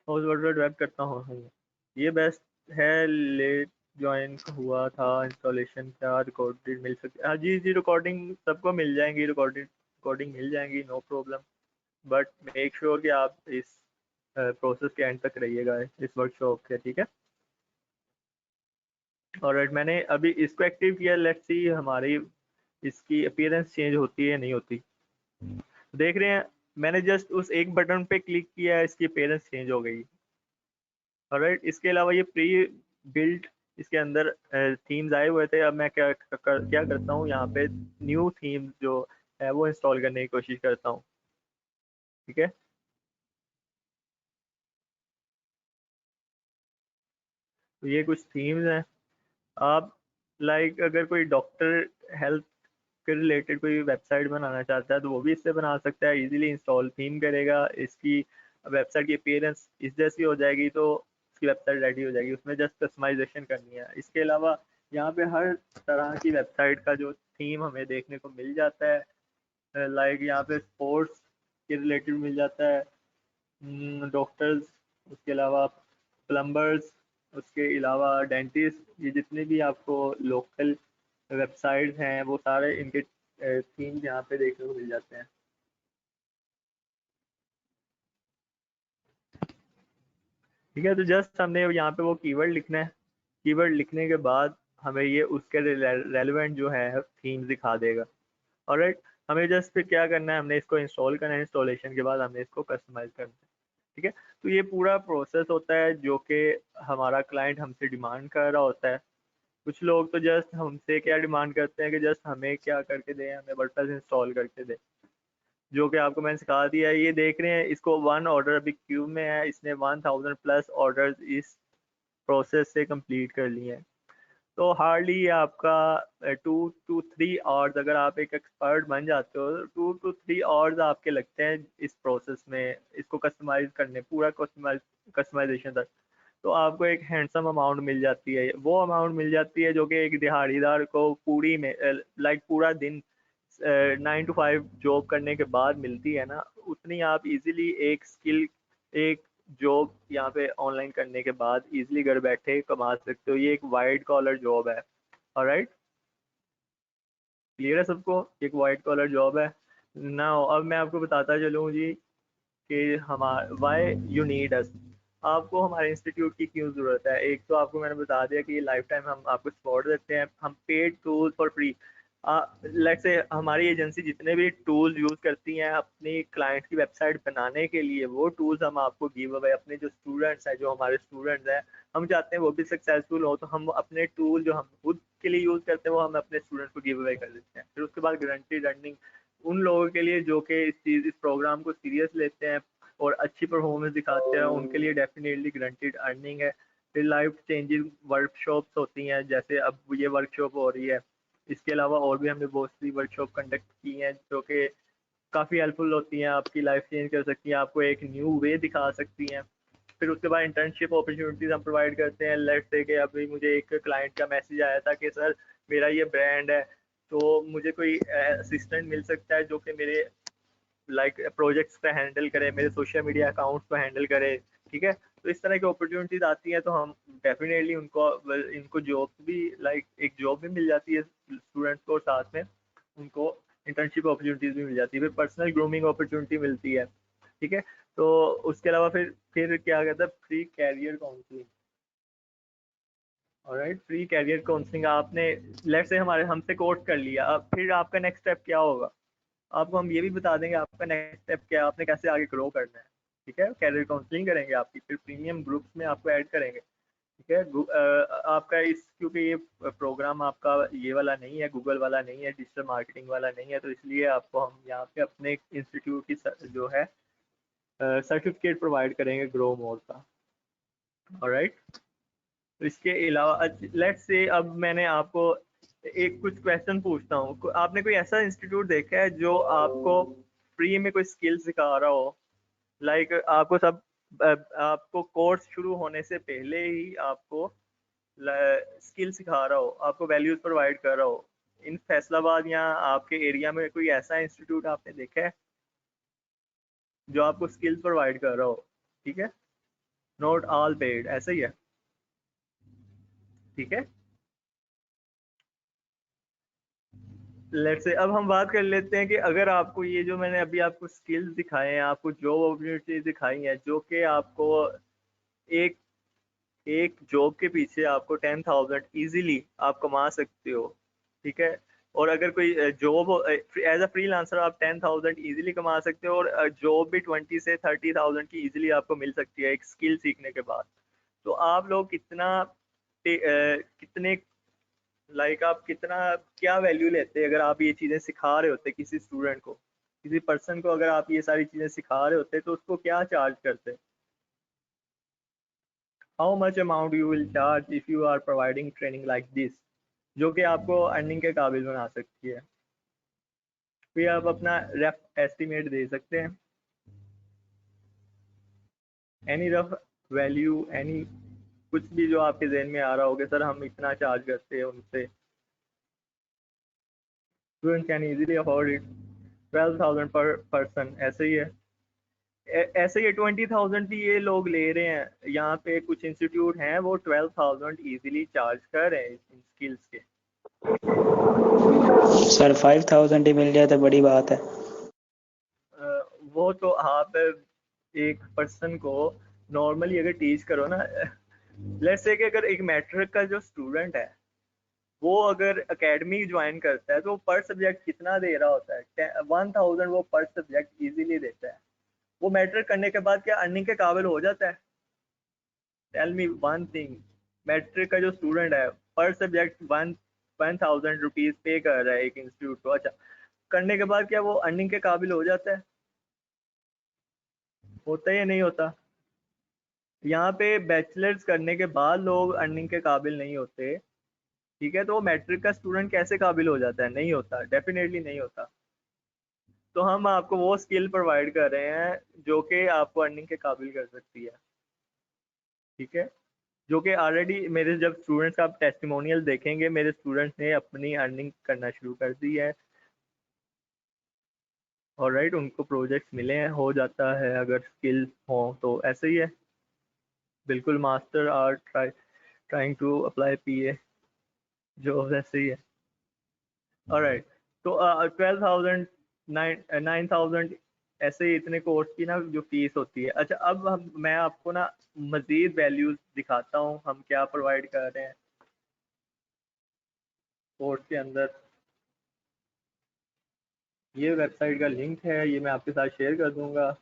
हाउस वर्ड वेब करता हूँ। ये बेस्ट है, लेट ज्वाइन हुआ था, इंस्टॉलेशन क्या रिकॉर्डेड मिल सकती है? हाँ जी जी, रिकॉर्डिंग सबको मिल जाएंगी, रिकॉर्डिंग मिल जाएंगी, no problem. But make sure कि आप इस प्रोसेस के एंड तक रहिएगा इस वर्कशॉप के। ठीक है, और मैंने अभी इसको एक्टिव किया। लेट्स सी हमारी इसकी अपीयरेंस चेंज होती है नहीं होती। देख रहे हैं, मैंने जस्ट उस एक बटन पे क्लिक किया, इसकी अपीयरेंस चेंज हो गई। ऑलराइट, इसके अलावा ये प्री बिल्ट इसके अंदर थीम्स आए हुए थे। अब मैं क्या करता हूँ, यहाँ पे न्यू थीम जो है वो इंस्टॉल करने की कोशिश करता हूँ। ठीक है, तो ये कुछ थीम्स हैं। आप अगर कोई डॉक्टर हेल्थ के रिलेटेड कोई वेबसाइट बनाना चाहता है तो वो भी इससे बना सकता है। इजीली इंस्टॉल थीम करेगा, इसकी वेबसाइट की अपीयरेंस इस जैसी हो जाएगी तो उसकी वेबसाइट रेडी हो जाएगी। उसमें जस्ट कस्टमाइजेशन करनी है। इसके अलावा यहाँ पे हर तरह की वेबसाइट का जो थीम हमें देखने को मिल जाता है। यहाँ पे स्पोर्ट्स के रिलेटेड मिल जाता है, डॉक्टर्स, उसके अलावा प्लम्बर्स, उसके अलावा डेंटिस्ट, ये जितने भी आपको लोकल वेबसाइट्स हैं वो सारे इनके थीम्स यहाँ पे देखने को मिल जाते हैं। ठीक है। तो जस्ट हमने यहाँ पे वो कीवर्ड लिखना है। कीवर्ड लिखने के बाद हमें ये उसके रेलेवेंट जो है थीम्स दिखा देगा। ऑलराइट, हमें जस्ट फिर क्या करना है, हमने इसको इंस्टॉल करना है। इंस्टॉलेशन के बाद हमने इसको कस्टमाइज करना है। ठीक है। तो ये पूरा प्रोसेस होता है जो कि हमारा क्लाइंट हमसे डिमांड कर रहा होता है। कुछ लोग तो जस्ट हमसे क्या डिमांड करते हैं कि जस्ट हमें क्या करके दें, हमें वर्डप्रेस इंस्टॉल करके दें, जो कि आपको मैंने सिखा दिया है। ये देख रहे हैं, इसको 1 ऑर्डर अभी क्यू में है, इसने 1000 प्लस ऑर्डर्स इस प्रोसेस से कंप्लीट कर लिए हैं। तो हार्डली आपका 2 to 3 आवर्स, अगर आप एक एक्सपर्ट बन जाते हो, 2 to 3 आवर्स आपके लगते हैं इस प्रोसेस में, इसको कस्टमाइज करने, पूरा कस्टमाइजेशन तक। तो आपको एक हैंडसम अमाउंट मिल जाती है। वो अमाउंट मिल जाती है जो कि एक दिहाड़ीदार को पूरी में लाइक पूरा दिन 9 to 5 जॉब करने के बाद मिलती है ना, उतनी आप इजीली एक स्किल, एक जॉब यहाँ पे ऑनलाइन करने के बाद इजीली घर बैठे कमा सकते हो। ये एक वाइट कॉलर जॉब है। ऑलराइट, क्लियर है सबको? एक वाइट कॉलर जॉब है ना। अब मैं आपको बताता चलूँ जी कि हमारा वाई यू नीड अस, आपको हमारे इंस्टीट्यूट की क्यों ज़रूरत है। एक तो आपको मैंने बता दिया कि लाइफ टाइम हम आपको सपोर्ट देते हैं, हम paid tools for free. Let's say हमारी एजेंसी जितने भी टूल्स यूज़ करती हैं अपनी क्लाइंट की वेबसाइट बनाने के लिए, वो टूल्स हम आपको गिव अवे, अपने जो स्टूडेंट्स हैं, जो हमारे स्टूडेंट्स हैं, हम चाहते हैं वो भी सक्सेसफुल हो, तो हम अपने टूल जो हम खुद के लिए यूज़ करते हैं वो हम अपने स्टूडेंट्स को गिव अवे कर देते हैं। फिर उसके बाद गारंटीड अर्निंग उन लोगों के लिए जो कि इस प्रोग्राम को सीरियस लेते हैं और अच्छी परफॉर्मेंस दिखाते हैं, उनके लिए डेफिनेटली गारंटीड अर्निंग है। फिर लाइफ चेंजिंग वर्कशॉप्स होती हैं, जैसे अब ये वर्कशॉप हो रही है। इसके अलावा और भी हमने बहुत सी वर्कशॉप कंडक्ट की हैं जो कि काफ़ी हेल्पफुल होती हैं, आपकी लाइफ चेंज कर सकती हैं, आपको एक न्यू वे दिखा सकती हैं। फिर उसके बाद इंटर्नशिप अपॉर्चुनिटीज़ हम प्रोवाइड करते हैं। लेट्स से कि अभी मुझे एक क्लाइंट का मैसेज आया था कि सर मेरा ये ब्रांड है, तो मुझे कोई असिस्टेंट मिल सकता है जो कि मेरे लाइक प्रोजेक्ट्स पे हैंडल करे, मेरे सोशल मीडिया अकाउंट्स पे हैंडल करे। ठीक है। तो इस तरह की अपॉर्चुनिटीज आती हैं तो हम डेफिनेटली उनको इनको जॉब भी, लाइक एक जॉब भी मिल जाती है स्टूडेंट्स को, और साथ में उनको इंटर्नशिप अपॉर्चुनिटीज भी मिल जाती है, फिर पर्सनल ग्रूमिंग अपॉर्चुनिटी मिलती है। ठीक है। तो उसके अलावा फिर क्या कहता है, free career counselling. Alright, free career counselling आपने लेट्स से हमारे हमसे कोर्स कर लिया, अब फिर आपका नेक्स्ट स्टेप क्या होगा, आपको हम ये भी बता देंगे आपका नेक्स्ट स्टेप क्या है, आपने कैसे आगे ग्रो करना है। ठीक है। कैरियर काउंसलिंग करेंगे आपकी, फिर प्रीमियम ग्रुप्स में आपको ऐड करेंगे। ठीक है। आपका इस, क्योंकि ये प्रोग्राम आपका ये वाला नहीं है, गूगल वाला नहीं है, डिजिटल मार्केटिंग वाला नहीं है, तो इसलिए आपको हम यहाँ पे अपने इंस्टीट्यूट की जो है सर्टिफिकेट प्रोवाइड करेंगे ग्रो मोर का। ऑलराइट। तो इसके अलावा लेट्स से अब मैंने आपको एक कुछ क्वेश्चन पूछता हूँ, आपने कोई ऐसा इंस्टीट्यूट देखा है जो आपको फ्री में कोई स्किल सिखा रहा हो, लाइक आपको सब आपको कोर्स शुरू होने से पहले ही आपको स्किल सिखा रहा हो, आपको वैल्यूज प्रोवाइड कर रहा हो। इन फैसलाबाद या आपके एरिया में कोई ऐसा इंस्टीट्यूट आपने देखा है जो आपको स्किल्स प्रोवाइड कर रहा हो? ठीक है। नॉट ऑल पेड, ऐसा ही है। ठीक है। लेट्स से अब हम बात कर लेते हैं कि अगर आपको ये जो मैंने अभी आपको स्किल्स दिखाए हैं, आपको जॉब अपॉर्चुनिटीज दिखाई हैं, जो कि आपको एक एक जॉब के पीछे आपको 10,000 इजीली आप कमा सकते हो। ठीक है। और अगर कोई जॉब एज अ फ्रीलांसर आप 10,000 इजीली कमा सकते हो, और जॉब भी 20 से 30,000 की इजीली आपको मिल सकती है एक स्किल सीखने के बाद। तो आप लोग कितना कितने लाइक आप कितना क्या वैल्यू लेते अगर आप ये चीज़ें सिखा रहे होते किसी स्टूडेंट को, किसी पर्सन को, अगर आप ये सारी चीज़ें सिखा रहे होते तो उसको क्या चार्ज करते? How much amount you will charge if you are providing training like this, जो कि आपको अर्निंग के काबिल बना सकती है? फिर आप अपना रफ एस्टिमेट दे सकते हैं, एनी रफ वैल्यू, एनी कुछ भी जो आपके जहन में आ रहा हो कि सर हम इतना चार्ज करते हैं उनसे। Student can easily afford it 12,000 पर पर्सन, ऐसे ही है। ऐसे ही 20,000 भी ये लोग ले रहे हैं, यहाँ पे कुछ इंस्टीट्यूट हैं वो 12,000 इजीली चार्ज कर रहे हैं इन स्किल्स के। सर 5,000 ही मिल जाए तो बड़ी बात है। वो तो आप एक पर्सन को नॉर्मली अगर टीच करो ना, लेट्स से कि अगर एक मैट्रिक का जो स्टूडेंट है वो अगर एकेडमी ज्वाइन करता है तो पर सब्जेक्ट कितना दे रहा होता है, 1000 वो पर सब्जेक्ट इजीली देता है। वो मैट्रिक करने के बाद क्या अर्निंग के काबिल हो जाता है? Tell me one thing, matric का जो स्टूडेंट है पर सब्जेक्ट 1000 रुपीज पे कर रहा है एक इंस्टीट्यूट को, अच्छा करने के बाद क्या वो अर्निंग के काबिल हो जाता है? होता है या नहीं होता? यहाँ पे बैचलर्स करने के बाद लोग अर्निंग के काबिल नहीं होते, ठीक है, तो वो मैट्रिक का स्टूडेंट कैसे काबिल हो जाता है? नहीं होता, डेफिनेटली नहीं होता। तो हम आपको वो स्किल प्रोवाइड कर रहे हैं जो कि आपको अर्निंग के काबिल कर सकती है, ठीक है, जो कि ऑलरेडी मेरे जब स्टूडेंट्स का आप टेस्टिमोनियल देखेंगे, मेरे स्टूडेंट्स ने अपनी अर्निंग करना शुरू कर दी है। और राइट, उनको प्रोजेक्ट्स मिले हैं, हो जाता है अगर स्किल हो तो ऐसे ही है बिल्कुल। Master are trying to apply PA, जो वैसे ही है। ऑलराइट, तो 12,000 9,000 ऐसे ही इतने कोर्स की ना जो फीस होती है। अच्छा, अब मैं आपको ना मजीद वैल्यूज दिखाता हूँ हम क्या प्रोवाइड कर रहे हैं कोर्स के अंदर। ये वेबसाइट का लिंक है, ये मैं आपके साथ शेयर कर दूंगा।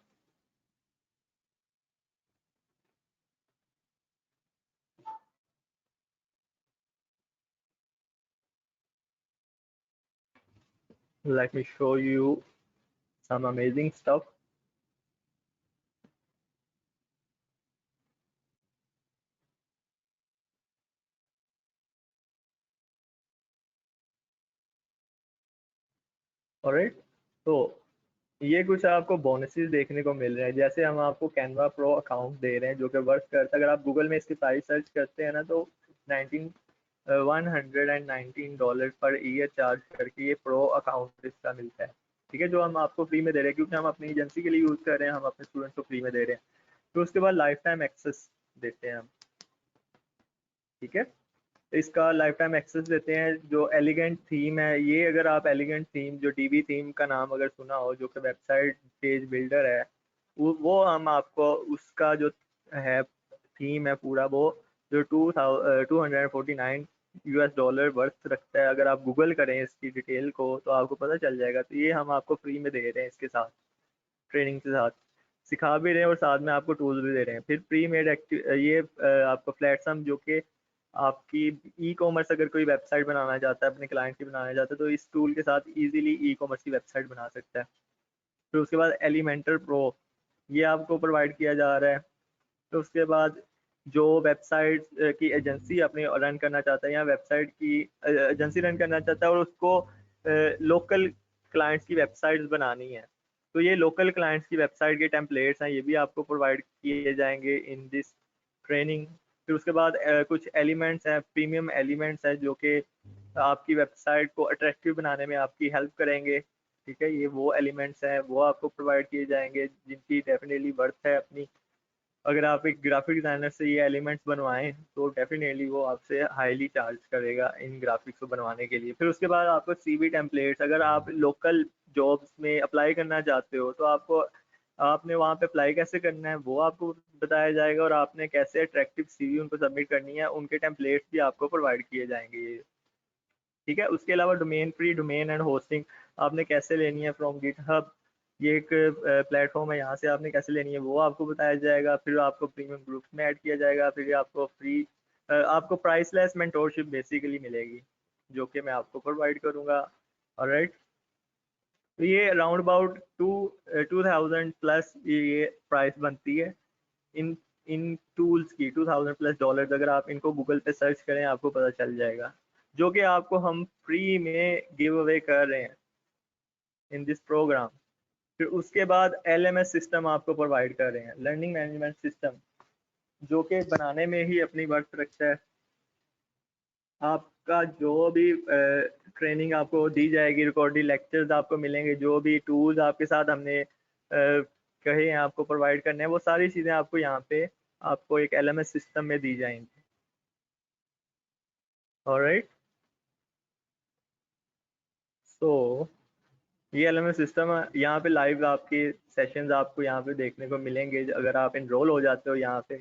Let me show you some amazing stuff. Alright, तो ये कुछ आपको बोनसेस देखने को मिल रहे हैं। जैसे हम आपको कैनवा प्रो अकाउंट दे रहे हैं जो कि वर्क करता है। अगर आप गूगल में इसकी प्राइस सर्च करते हैं ना तो 119 डॉलर पर ईयर चार्ज करके ये प्रो अकाउंट इसका मिलता है, ठीक है, जो हम आपको फ्री में दे रहे हैं क्योंकि हम अपनी एजेंसी के लिए यूज़ कर रहे हैं, हम अपने स्टूडेंट्स को फ्री में दे रहे हैं। फिर उसके बाद लाइफ टाइम एक्सेस देते हैं हम, ठीक है, इसका लाइफ टाइम एक्सेस देते हैं। जो एलिगेंट थीम है, ये अगर आप एलिगेंट थीम, जो डीबी थीम का नाम अगर सुना हो, जो कि वेबसाइट पेज बिल्डर है, वो हम आपको उसका जो है थीम है पूरा, वो जो 249 US डॉलर वर्थ रखता है। अगर आप गूगल करें इसकी डिटेल को तो आपको पता चल जाएगा। तो ये हम आपको फ्री में दे रहे हैं, इसके साथ ट्रेनिंग के साथ सिखा भी रहे हैं और साथ में आपको टूल्स भी दे रहे हैं। फिर प्री मेड ये आपको प्लेटफॉर्म जो कि आपकी ई कॉमर्स, अगर कोई वेबसाइट बनाना चाहता है अपने क्लाइंट की बनाना चाहता है तो इस टूल के साथ इजीली ई कॉमर्स की वेबसाइट बना सकता है। फिर उसके बाद एलिमेंटर प्रो ये आपको प्रोवाइड किया जा रहा है। तो उसके बाद जो वेबसाइट की एजेंसी अपनी रन करना चाहता है या वेबसाइट की एजेंसी रन करना चाहता है और उसको लोकल क्लाइंट्स की वेबसाइट्स बनानी है, तो ये लोकल क्लाइंट्स की वेबसाइट के टेम्पलेट्स हैं, ये भी आपको प्रोवाइड किए जाएंगे इन दिस ट्रेनिंग। फिर उसके बाद कुछ एलिमेंट्स हैं, प्रीमियम एलिमेंट्स हैं जो कि आपकी वेबसाइट को अट्रैक्टिव बनाने में आपकी हेल्प करेंगे, ठीक है, ये वो एलिमेंट्स हैं वो आपको प्रोवाइड किए जाएंगे जिनकी डेफिनेटली वर्थ है अपनी। अगर आप एक ग्राफिक डिजाइनर से ये एलिमेंट्स बनवाएं तो डेफिनेटली वो आपसे हाईली चार्ज करेगा इन ग्राफिक्स को बनवाने के लिए। फिर उसके बाद आपको सीवी टेम्पलेट्स, अगर आप लोकल जॉब्स में अप्लाई करना चाहते हो तो आपको आपने वहाँ पे अप्लाई कैसे करना है वो आपको बताया जाएगा और आपने कैसे अट्रैक्टिव सीवी उनको सबमिट करनी है, उनके टेम्पलेट्स भी आपको प्रोवाइड किए जाएंगे, ठीक है। उसके अलावा domain free domain and hosting आपने कैसे लेनी है फ्रॉम गिटहब, ये एक प्लेटफॉर्म है, यहाँ से आपने कैसे लेनी है वो आपको बताया जाएगा। फिर आपको प्रीमियम ग्रुप्स में ऐड किया जाएगा। फिर आपको फ्री आपको प्राइसलेस मेंटोरशिप बेसिकली मिलेगी जो कि मैं आपको प्रोवाइड करूँगा। ऑलराइट, तो ये अराउंड अबाउट 2000 प्लस ये प्राइस बनती है इन इन टूल्स की। 2000 प्लस डॉलर, अगर आप इनको गूगल पे सर्च करें आपको पता चल जाएगा, जो कि आपको हम फ्री में गिव अवे कर रहे हैं इन दिस प्रोग्राम। फिर उसके बाद LMS सिस्टम आपको प्रोवाइड कर रहे हैं, लर्निंग मैनेजमेंट सिस्टम, जो कि बनाने में ही अपनी वर्थ रखता है। आपका जो भी ट्रेनिंग आपको दी जाएगी, रिकॉर्डेड लेक्चर्स आपको मिलेंगे, जो भी टूल्स आपके साथ हमने कहे हैं आपको प्रोवाइड करने हैं, वो सारी चीज़ें आपको यहाँ पे आपको एक LMS सिस्टम में दी जाएंगी। ऑलराइट, सो ये LMS सिस्टम है। यहाँ पे लाइव आपके सेशंस आपको यहाँ पे देखने को मिलेंगे अगर आप इनरोल हो जाते हो यहाँ पे।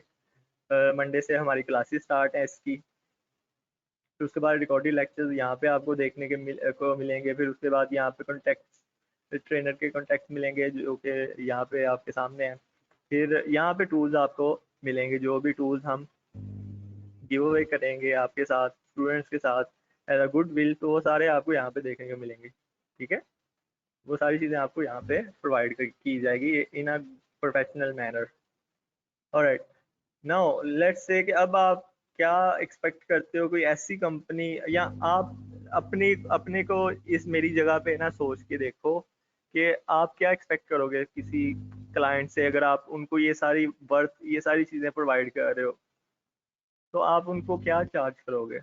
मंडे से हमारी क्लासेस स्टार्ट है इसकी। फिर उसके बाद रिकॉर्डेड लेक्चर्स यहाँ पे आपको देखने को मिलेंगे। फिर उसके बाद यहाँ पे कॉन्टेक्ट ट्रेनर के कॉन्टेक्ट मिलेंगे जो कि यहाँ पे आपके सामने हैं। फिर यहाँ पे टूल्स आपको मिलेंगे, जो भी टूल्स हम गिव अवे करेंगे आपके साथ स्टूडेंट्स के साथ एज अ गुड विल, तो वो सारे आपको यहाँ पे देखने को मिलेंगे। ठीक है, वो सारी चीज़ें आपको यहाँ पे प्रोवाइड की जाएगी in a professional manner. Alright, now let's say कि अब आप क्या एक्सपेक्ट करते हो कोई ऐसी कंपनी, या आप अपनी अपने को इस मेरी जगह पे ना सोच के देखो कि आप क्या एक्सपेक्ट करोगे किसी क्लाइंट से अगर आप उनको ये सारी चीज़ें प्रोवाइड कर रहे हो, तो आप उनको क्या चार्ज करोगे?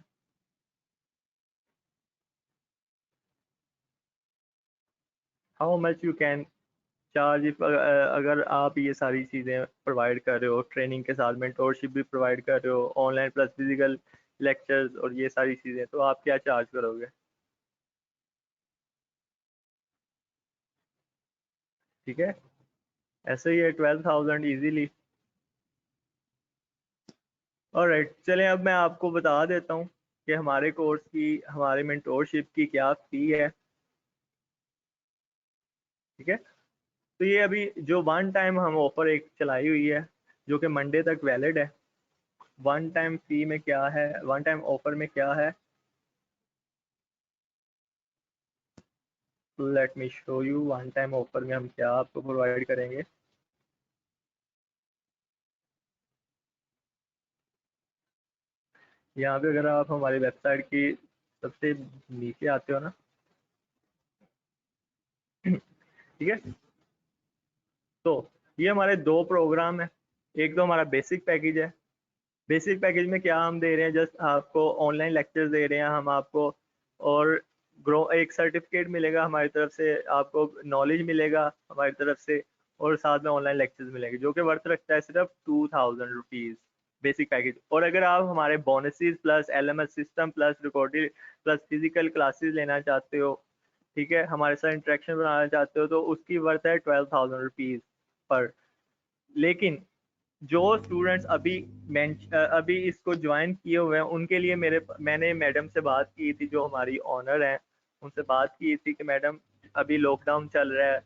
How much you can charge if, अगर आप ये सारी चीज़ें प्रोवाइड कर रहे हो, ट्रेनिंग के साथ मेंटोरशिप भी प्रोवाइड कर रहे हो, ऑनलाइन प्लस फिजिकल लेक्चर्स और ये सारी चीज़ें, तो आप क्या चार्ज करोगे? ठीक है, ऐसे ही है 12,000 इजीली। ऑलराइट, चलें अब मैं आपको बता देता हूँ कि हमारे कोर्स की, हमारे मेंटोरशिप की क्या फ़ी है। ठीक है, तो ये अभी जो वन टाइम हम ऑफर एक चलाई हुई है जो कि मंडे तक वैलिड है। वन टाइम फी में क्या है, वन टाइम ऑफर में क्या है, late me show you. One time offer में हम क्या आपको प्रोवाइड करेंगे। यहाँ पे अगर आप हमारी वेबसाइट की सबसे नीचे आते हो ना, ठीक है, तो ये हमारे दो प्रोग्राम है। एक तो हमारा बेसिक पैकेज है। बेसिक पैकेज में क्या हम दे रहे हैं, जस्ट आपको ऑनलाइन लेक्चर्स दे रहे हैं हम आपको, और ग्रो एक सर्टिफिकेट मिलेगा हमारी तरफ से, आपको नॉलेज मिलेगा हमारी तरफ से, और साथ में ऑनलाइन लेक्चर्स मिलेंगे जो कि वर्थ रखता है सिर्फ 2,000 रुपीज़ बेसिक पैकेज। और अगर आप हमारे bonuses plus LMS system plus recorded plus physical classes लेना चाहते हो, ठीक है, हमारे साथ इंटरेक्शन बनाना चाहते हो, तो उसकी वर्थ है 12,000 रुपीज़ पर। लेकिन जो स्टूडेंट्स अभी इसको ज्वाइन किए हुए हैं उनके लिए मैंने मैडम से बात की थी, जो हमारी ऑनर हैं, उनसे बात की थी कि मैडम अभी लॉकडाउन चल रहा है,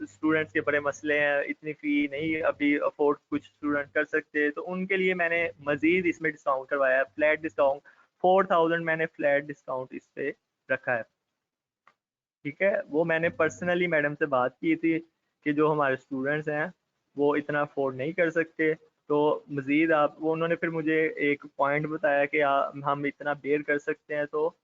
स्टूडेंट्स के बड़े मसले हैं, इतनी फ़ी नहीं अभी अफोर्ड कुछ स्टूडेंट कर सकते, तो उनके लिए मैंने मज़ीद इसमें डिस्काउंट करवाया है, फ्लैट डिस्काउंट 4,000 मैंने फ्लैट डिस्काउंट इस पे रखा है। ठीक है, वो मैंने पर्सनली मैडम से बात की थी कि जो हमारे स्टूडेंट्स हैं वो इतना अफोर्ड नहीं कर सकते, तो मज़ीद आप वो उन्होंने फिर मुझे एक पॉइंट बताया कि हम इतना बेयर कर सकते हैं, तो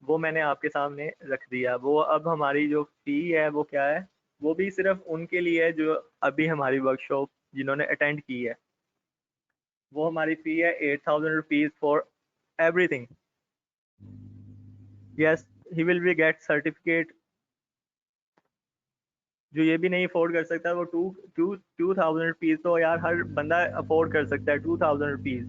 वो मैंने आपके सामने रख दिया। वो अब हमारी जो फ़ी है वो क्या है, वो भी सिर्फ उनके लिए है जो अभी हमारी वर्कशॉप जिन्होंने अटेंड की है। वो हमारी फ़ी है 8,000 rupees for everything. Yes, he will be gate certificate. जो ये भी नहीं अफोर्ड कर सकता वो टू थाउजेंड रुपीज़, तो यार हर बंदा अफोर्ड कर सकता है 2,000 रुपीज़।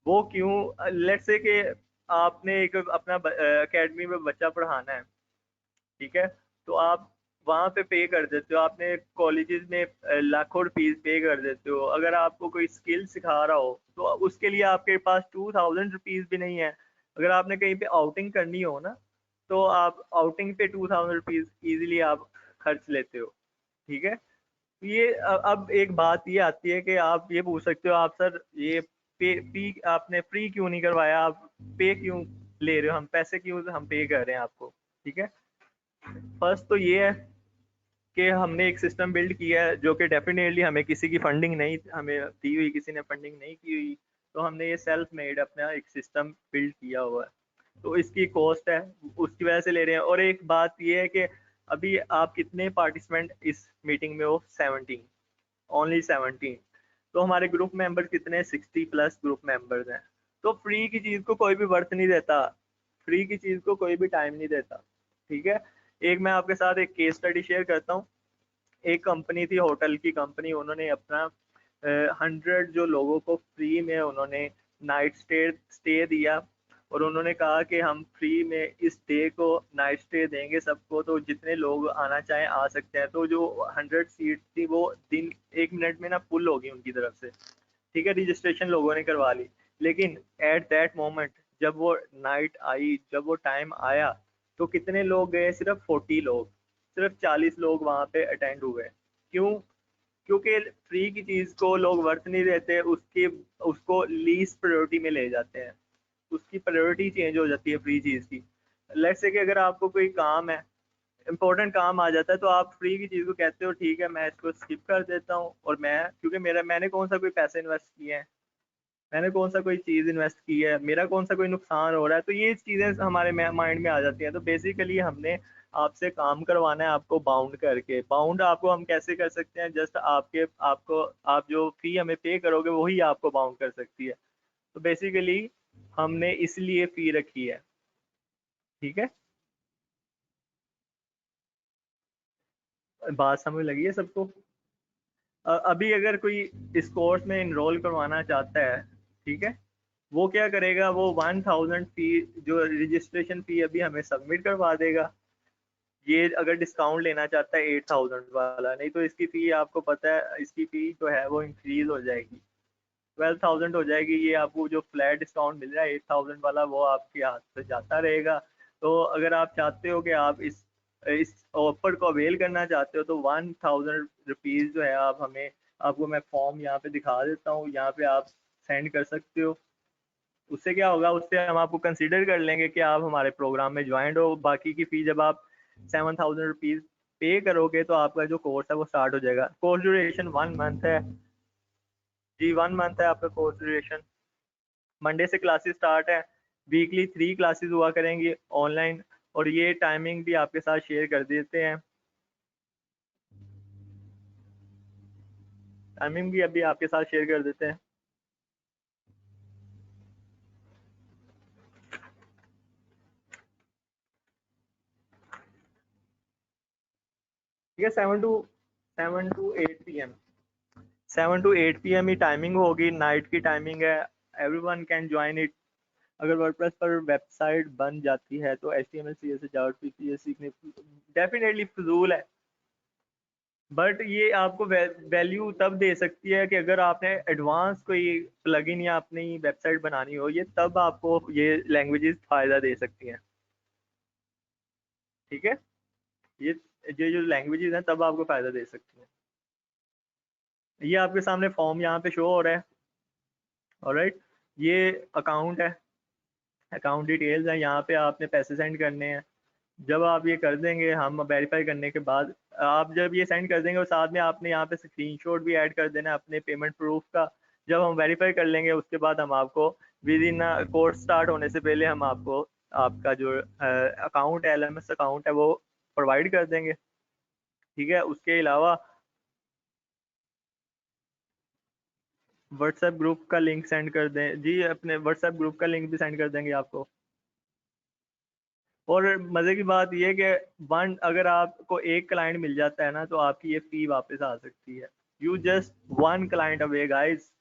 वो क्यों, लेट्स से कि आपने एक अपना अकेडमी में बच्चा पढ़ाना है, ठीक है, तो आप वहाँ पे कर देते हो, आपने कॉलेजेस में लाखों रुपीज़ पे कर देते हो। अगर आपको कोई स्किल सिखा रहा हो तो उसके लिए आपके पास 2,000 रुपीज़ भी नहीं है। अगर आपने कहीं पे आउटिंग करनी हो ना, तो आप आउटिंग पे 2,000 रुपीज़ ईजिली आप खर्च लेते हो। ठीक है, ये अब एक बात ये आती है कि आप ये पूछ सकते हो, आप सर ये आपने फ्री क्यों नहीं करवाया, आप पे क्यों ले रहे हो, हम पैसे क्यों हम पे कर रहे हैं आपको। ठीक है, फर्स्ट तो ये है कि हमने एक सिस्टम बिल्ड किया है जो कि डेफिनेटली हमें किसी की फंडिंग नहीं हमें दी हुई, किसी ने फंडिंग नहीं की हुई, तो हमने ये सेल्फ मेड अपना एक सिस्टम बिल्ड किया हुआ है, तो इसकी कॉस्ट है उसकी वजह से ले रहे हैं। और एक बात ये है कि अभी आप कितने पार्टिसिपेंट इस मीटिंग में हो, 17, ओनली 17। तो हमारे ग्रुप मेंबर्स कितने, 60 प्लस ग्रुप मेंबर्स हैं। तो फ्री की चीज़ को कोई भी वर्थ नहीं देता, फ्री की चीज़ को कोई भी टाइम नहीं देता। ठीक है, एक मैं आपके साथ एक केस स्टडी शेयर करता हूँ। एक कंपनी थी, होटल की कंपनी, उन्होंने अपना 100 जो लोगों को फ्री में उन्होंने नाइट स्टे दिया, और उन्होंने कहा कि हम फ्री में इस डे को नाइट स्टे देंगे सबको, तो जितने लोग आना चाहें आ सकते हैं। तो जो 100 सीट थी वो दिन 1 मिनट में ना फुल होगी उनकी तरफ से, ठीक है। रजिस्ट्रेशन लोगों ने करवा ली, लेकिन एट दैट मोमेंट जब वो नाइट आई, जब वो टाइम आया, तो कितने लोग गए? सिर्फ 40 लोग, सिर्फ 40 लोग वहाँ पे अटेंड हुए। क्यों? क्योंकि फ्री की चीज को लोग वर्थ नहीं देते, उसको लीस्ट प्रायोरिटी में ले जाते हैं, उसकी प्रायोरिटी चेंज हो जाती है फ्री चीज की। लेट्स से कि अगर आपको कोई काम है, इंपॉर्टेंट काम आ जाता है, तो आप फ्री की चीज को कहते हो ठीक है मैं इसको स्किप कर देता हूँ, और क्योंकि मैंने कौन सा कोई पैसे इन्वेस्ट किए हैं, मैंने कौन सा कोई चीज इन्वेस्ट की है, मेरा कौन सा कोई नुकसान हो रहा है, तो ये चीजें हमारे माइंड में आ जाती हैं। तो बेसिकली हमने आपसे काम करवाना है आपको बाउंड करके। बाउंड आपको हम कैसे कर सकते हैं? जस्ट आप जो फी हमें पे करोगे वही आपको बाउंड कर सकती है। तो बेसिकली हमने इसलिए फी रखी है, ठीक है। बात समझ लगी है सबको? अभी अगर कोई इस कोर्स में इनरोल करवाना चाहता है, ठीक है, वो क्या करेगा? वो 1000 फी, जो रजिस्ट्रेशन फी अभी हमें सबमिट करवा देगा। ये अगर डिस्काउंट लेना चाहता है 8000 वाला, नहीं तो इसकी फी आपको पता है, इसकी फी जो है वो इंक्रीज हो जाएगी, 12000 हो जाएगी। ये आपको जो फ्लैट डिस्काउंट मिल रहा है 8000 वाला, वो आपके हाथ से जाता रहेगा। तो अगर आप चाहते हो कि आप इस ऑफर को अवेल करना चाहते हो, तो 1000 रुपीज़ जो है आप हमें, आपको मैं फॉर्म यहाँ पे दिखा देता हूँ, यहाँ पे आप सेंड कर सकते हो। उससे क्या होगा? उससे हम आपको कंसीडर कर लेंगे कि आप हमारे प्रोग्राम में ज्वाइन हो। बाकी की फी जब आप 7000 रुपीज़ पे करोगे, तो आपका जो कोर्स है वो स्टार्ट हो जाएगा। कोर्स ड्यूरेशन 1 मंथ है जी, 1 मंथ है आपका कोर्स ड्यूरेशन। मंडे से क्लासेस स्टार्ट है, वीकली 3 क्लासेस हुआ करेंगी ऑनलाइन, और ये टाइमिंग भी आपके साथ शेयर कर देते हैं। टाइमिंग भी अभी आपके साथ शेयर कर देते हैं। ठीक है, 7 to 8 PM, 7 to 8 PM he timing होगी, नाइट की टाइमिंग है। Everyone can join it. अगर वर्डप्रेस पर वेबसाइट बन जाती है तो HTML CSS जावास्क्रिप्ट सीखने डेफिनेटली फजूल है, बट ये आपको वैल्यू तब दे सकती है कि अगर आपने एडवांस कोई प्लगइन या अपनी वेबसाइट बनानी हो, ये तब आपको ये लैंग्वेजेस फ़ायदा दे सकती हैं, ठीक है। ये जो लैंग्वेजेस हैं तब आपको फ़ायदा दे सकती हैं। ये आपके सामने फॉर्म यहाँ पे शो हो रहा है, ऑलराइट। ये अकाउंट है, अकाउंट डिटेल्स हैं, यहाँ पे आपने पैसे सेंड करने हैं। जब आप ये कर देंगे, हम वेरीफाई करने के बाद आप जब ये सेंड कर देंगे, और साथ में आपने यहाँ पे स्क्रीनशॉट भी ऐड कर देना है अपने पेमेंट प्रूफ का। जब हम वेरीफाई कर लेंगे, उसके बाद हम आपको विद इन कोर्स स्टार्ट होने से पहले हम आपको आपका जो अकाउंट है, LMS अकाउंट है, वो प्रोवाइड कर देंगे, ठीक है। उसके अलावा व्हाट्सएप ग्रुप का लिंक सेंड कर दें जी, अपने व्हाट्सएप ग्रुप का लिंक भी सेंड कर देंगे आपको। और मजे की बात ये है कि अगर आपको एक क्लाइंट मिल जाता है ना, तो आपकी ये फी वापस आ सकती है। You just 1 client away guys,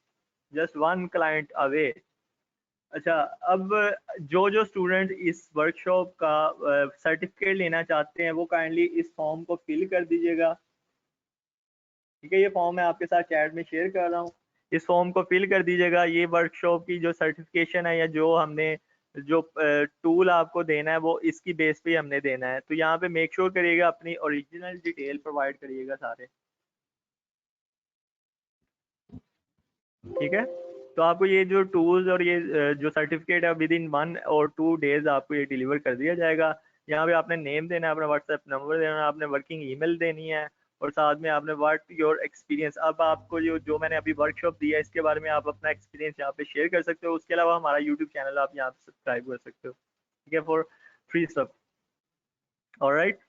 just 1 client away. अच्छा, अब जो जो स्टूडेंट इस वर्कशॉप का सर्टिफिकेट लेना चाहते हैं, वो काइंडली इस फॉर्म को फिल कर दीजिएगा, ठीक है। ये फॉर्म मैं आपके साथ चैट में शेयर कर रहा हूँ, इस फॉर्म को फिल कर दीजिएगा। ये वर्कशॉप की जो सर्टिफिकेशन है, या जो हमने जो टूल आपको देना है, वो इसकी बेस पे हमने देना है। तो यहाँ पे मेक श्योर करिएगा अपनी ओरिजिनल डिटेल प्रोवाइड करिएगा सारे, ठीक है। तो आपको ये जो टूल्स और ये जो सर्टिफिकेट है, विद इन 1 और 2 डेज आपको ये डिलीवर कर दिया जाएगा। यहाँ पे आपने नेम देना है, अपना व्हाट्सएप नंबर देना है, आपने वर्किंग ईमेल देनी है, और साथ में आपने व्हाट योर एक्सपीरियंस। अब आपको जो मैंने अभी वर्कशॉप दिया है, इसके बारे में आप अपना एक्सपीरियंस यहाँ पे शेयर कर सकते हो। उसके अलावा हमारा यूट्यूब चैनल आप यहाँ पे सब्सक्राइब कर सकते हो, ठीक है, फॉर फ्री सब। ऑलराइट,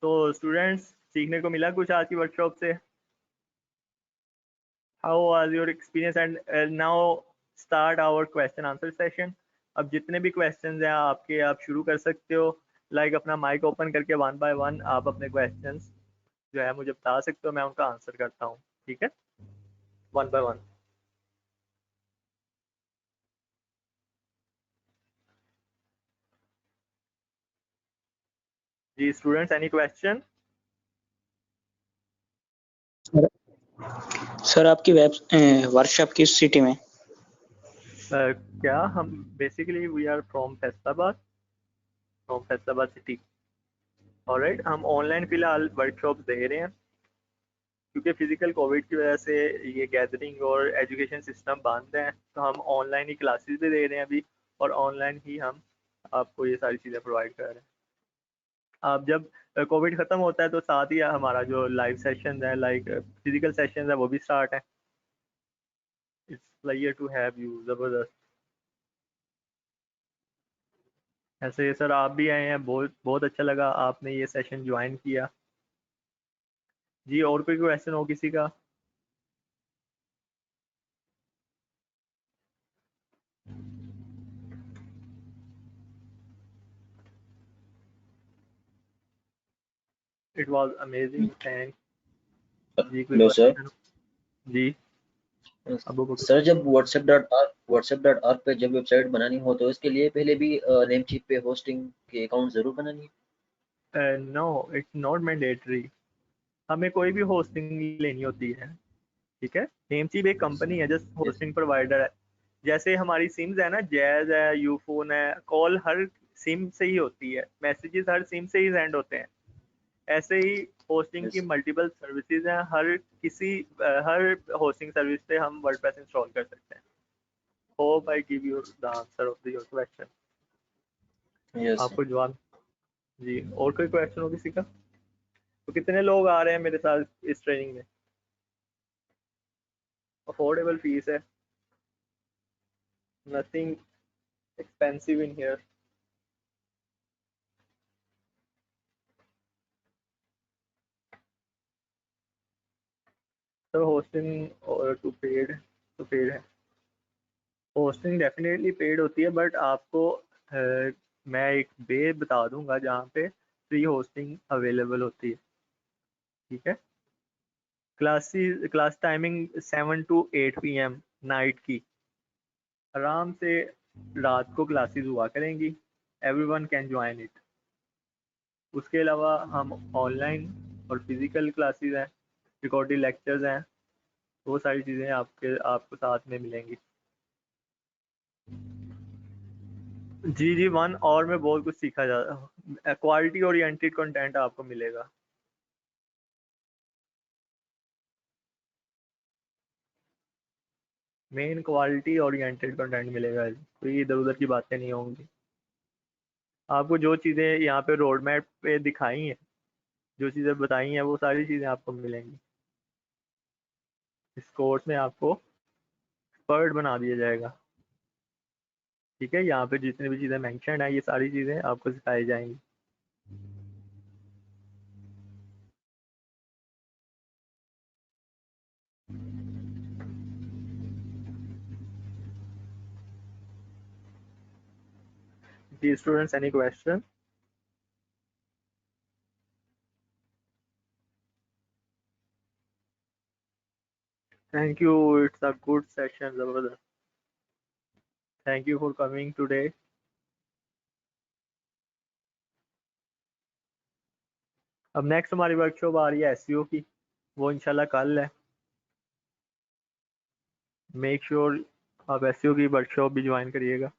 तो स्टूडेंट्स, सीखने को मिला कुछ आज की वर्कशॉप से? How was your experience? And now start our question answer session. अब जितने भी क्वेश्चंस हैं आपके, आप शुरू कर सकते हो। लाइक अपना माइक ओपन करके 1 बाय 1 आप अपने क्वेश्चंस जो है मुझे बता सकते हो, मैं उनका आंसर करता हूँ, ठीक है, 1 बाय 1। जी स्टूडेंट्स, एनी क्वेश्चन? सर आपकी वर्कशॉप किस सिटी में? क्या हम basically we are from Faisalabad city. Alright, हम ऑनलाइन फिलहाल वर्कशॉप दे रहे हैं क्योंकि फिजिकल कोविड की वजह से ये गैदरिंग और एजुकेशन सिस्टम बंद है, तो हम ऑनलाइन ही क्लासेस भी दे रहे हैं अभी, और ऑनलाइन ही हम आपको ये सारी चीज़ें प्रोवाइड कर रहे हैं। आप जब कोविड ख़त्म होता है तो साथ ही हमारा जो लाइव सेशन है, लाइक फिजिकल सेशन है, वो भी स्टार्ट है। It's pleasure to have you, ज़बरदस्त। ऐसे सर आप भी आए हैं, बहुत बहुत अच्छा लगा आपने ये सेशन ज्वाइन किया। जी और कोई क्वेश्चन हो किसी का? It was amazing, thanks. जी कोई हेलो सर। क्वेश्चन? जी अबू बकर। सर जब व्हाट्सएप.org पे जब वेबसाइट बनानी हो तो इसके लिए पहले भी नेमचीप पे होस्टिंग के अकाउंट जरूर बनानी है? No, it's not mandatory. हमें कोई भी होस्टिंग लेनी होती है, ठीक है। नेमचीप एक कंपनी है, जस्ट होस्टिंग प्रोवाइडर है। जैसे हमारी सिम्स है ना, जैज है, यूफोन है, कॉल हर सिम से ही होती है, मैसेजेस हर सिम से ही सेंड होते हैं। ऐसे ही होस्टिंग की यस। मल्टीपल सर्विसेज हैं, हर होस्टिंग सर्विस पे हम वर्डप्रेस इंस्टॉल कर सकते हैं। Hope I give you the answer of your question. Yes sir. आपको जवाब। जी और कोई क्वेश्चन हो किसी का? तो कितने लोग आ रहे हैं मेरे साथ इस ट्रेनिंग में? अफोर्डेबल फीस है, nothing expensive in here. Sir hosting और टू पेड है। होस्टिंग डेफिनेटली पेड होती है, बट आपको मैं एक वे बता दूंगा जहाँ पे फ्री होस्टिंग अवेलेबल होती है, ठीक है। Class timing 7 to 8 PM night की, आराम से रात को क्लासेस हुआ करेंगी। Everyone can join it. उसके अलावा हम ऑनलाइन और फिजिकल क्लासेस हैं, रिकॉर्डेड लेक्चर्स हैं, वो सारी चीज़ें आपको साथ में मिलेंगी। जी जी 1 और में बहुत कुछ सीखा जा, क्वालिटी ओरिएंटेड कंटेंट आपको मिलेगा। मेन क्वालिटी ओरिएंटेड कंटेंट मिलेगा, कोई इधर उधर की बातें नहीं होंगी। आपको जो चीज़ें यहाँ पे रोड मैप पे दिखाई हैं, जो चीज़ें बताई हैं, वो सारी चीज़ें आपको मिलेंगी। इस कोर्स में आपको एक्सपर्ट बना दिया जाएगा, ठीक है। यहाँ पे जितनी भी चीज़ें मेंशन है, ये सारी चीज़ें आपको सिखाई जाएंगी। जी students, any question? Thank you, it's a good session, जबरदस्त। Thank you for coming today. अब नेक्स्ट हमारी वर्कशॉप आ रही है एसईओ की, वो इंशाल्लाह कल है। मेक श्योर आप एसईओ की वर्कशॉप भी ज्वाइन करिएगा।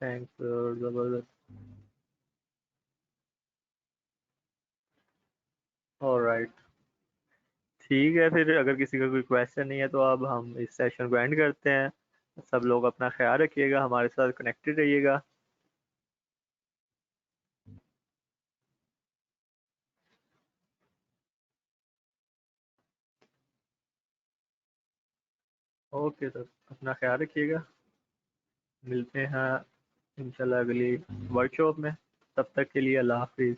थैंक्स, जबरदस्त। ऑलराइट, ठीक है। फिर अगर किसी का कोई क्वेश्चन नहीं है तो अब हम इस सेशन को एंड करते हैं। सब लोग अपना ख्याल रखिएगा, हमारे साथ कनेक्टेड रहिएगा। ओके सर, अपना ख्याल रखिएगा। मिलते हैं इंशाल्लाह अगली वर्कशॉप में। तब तक के लिए अल्लाह हाफिज़।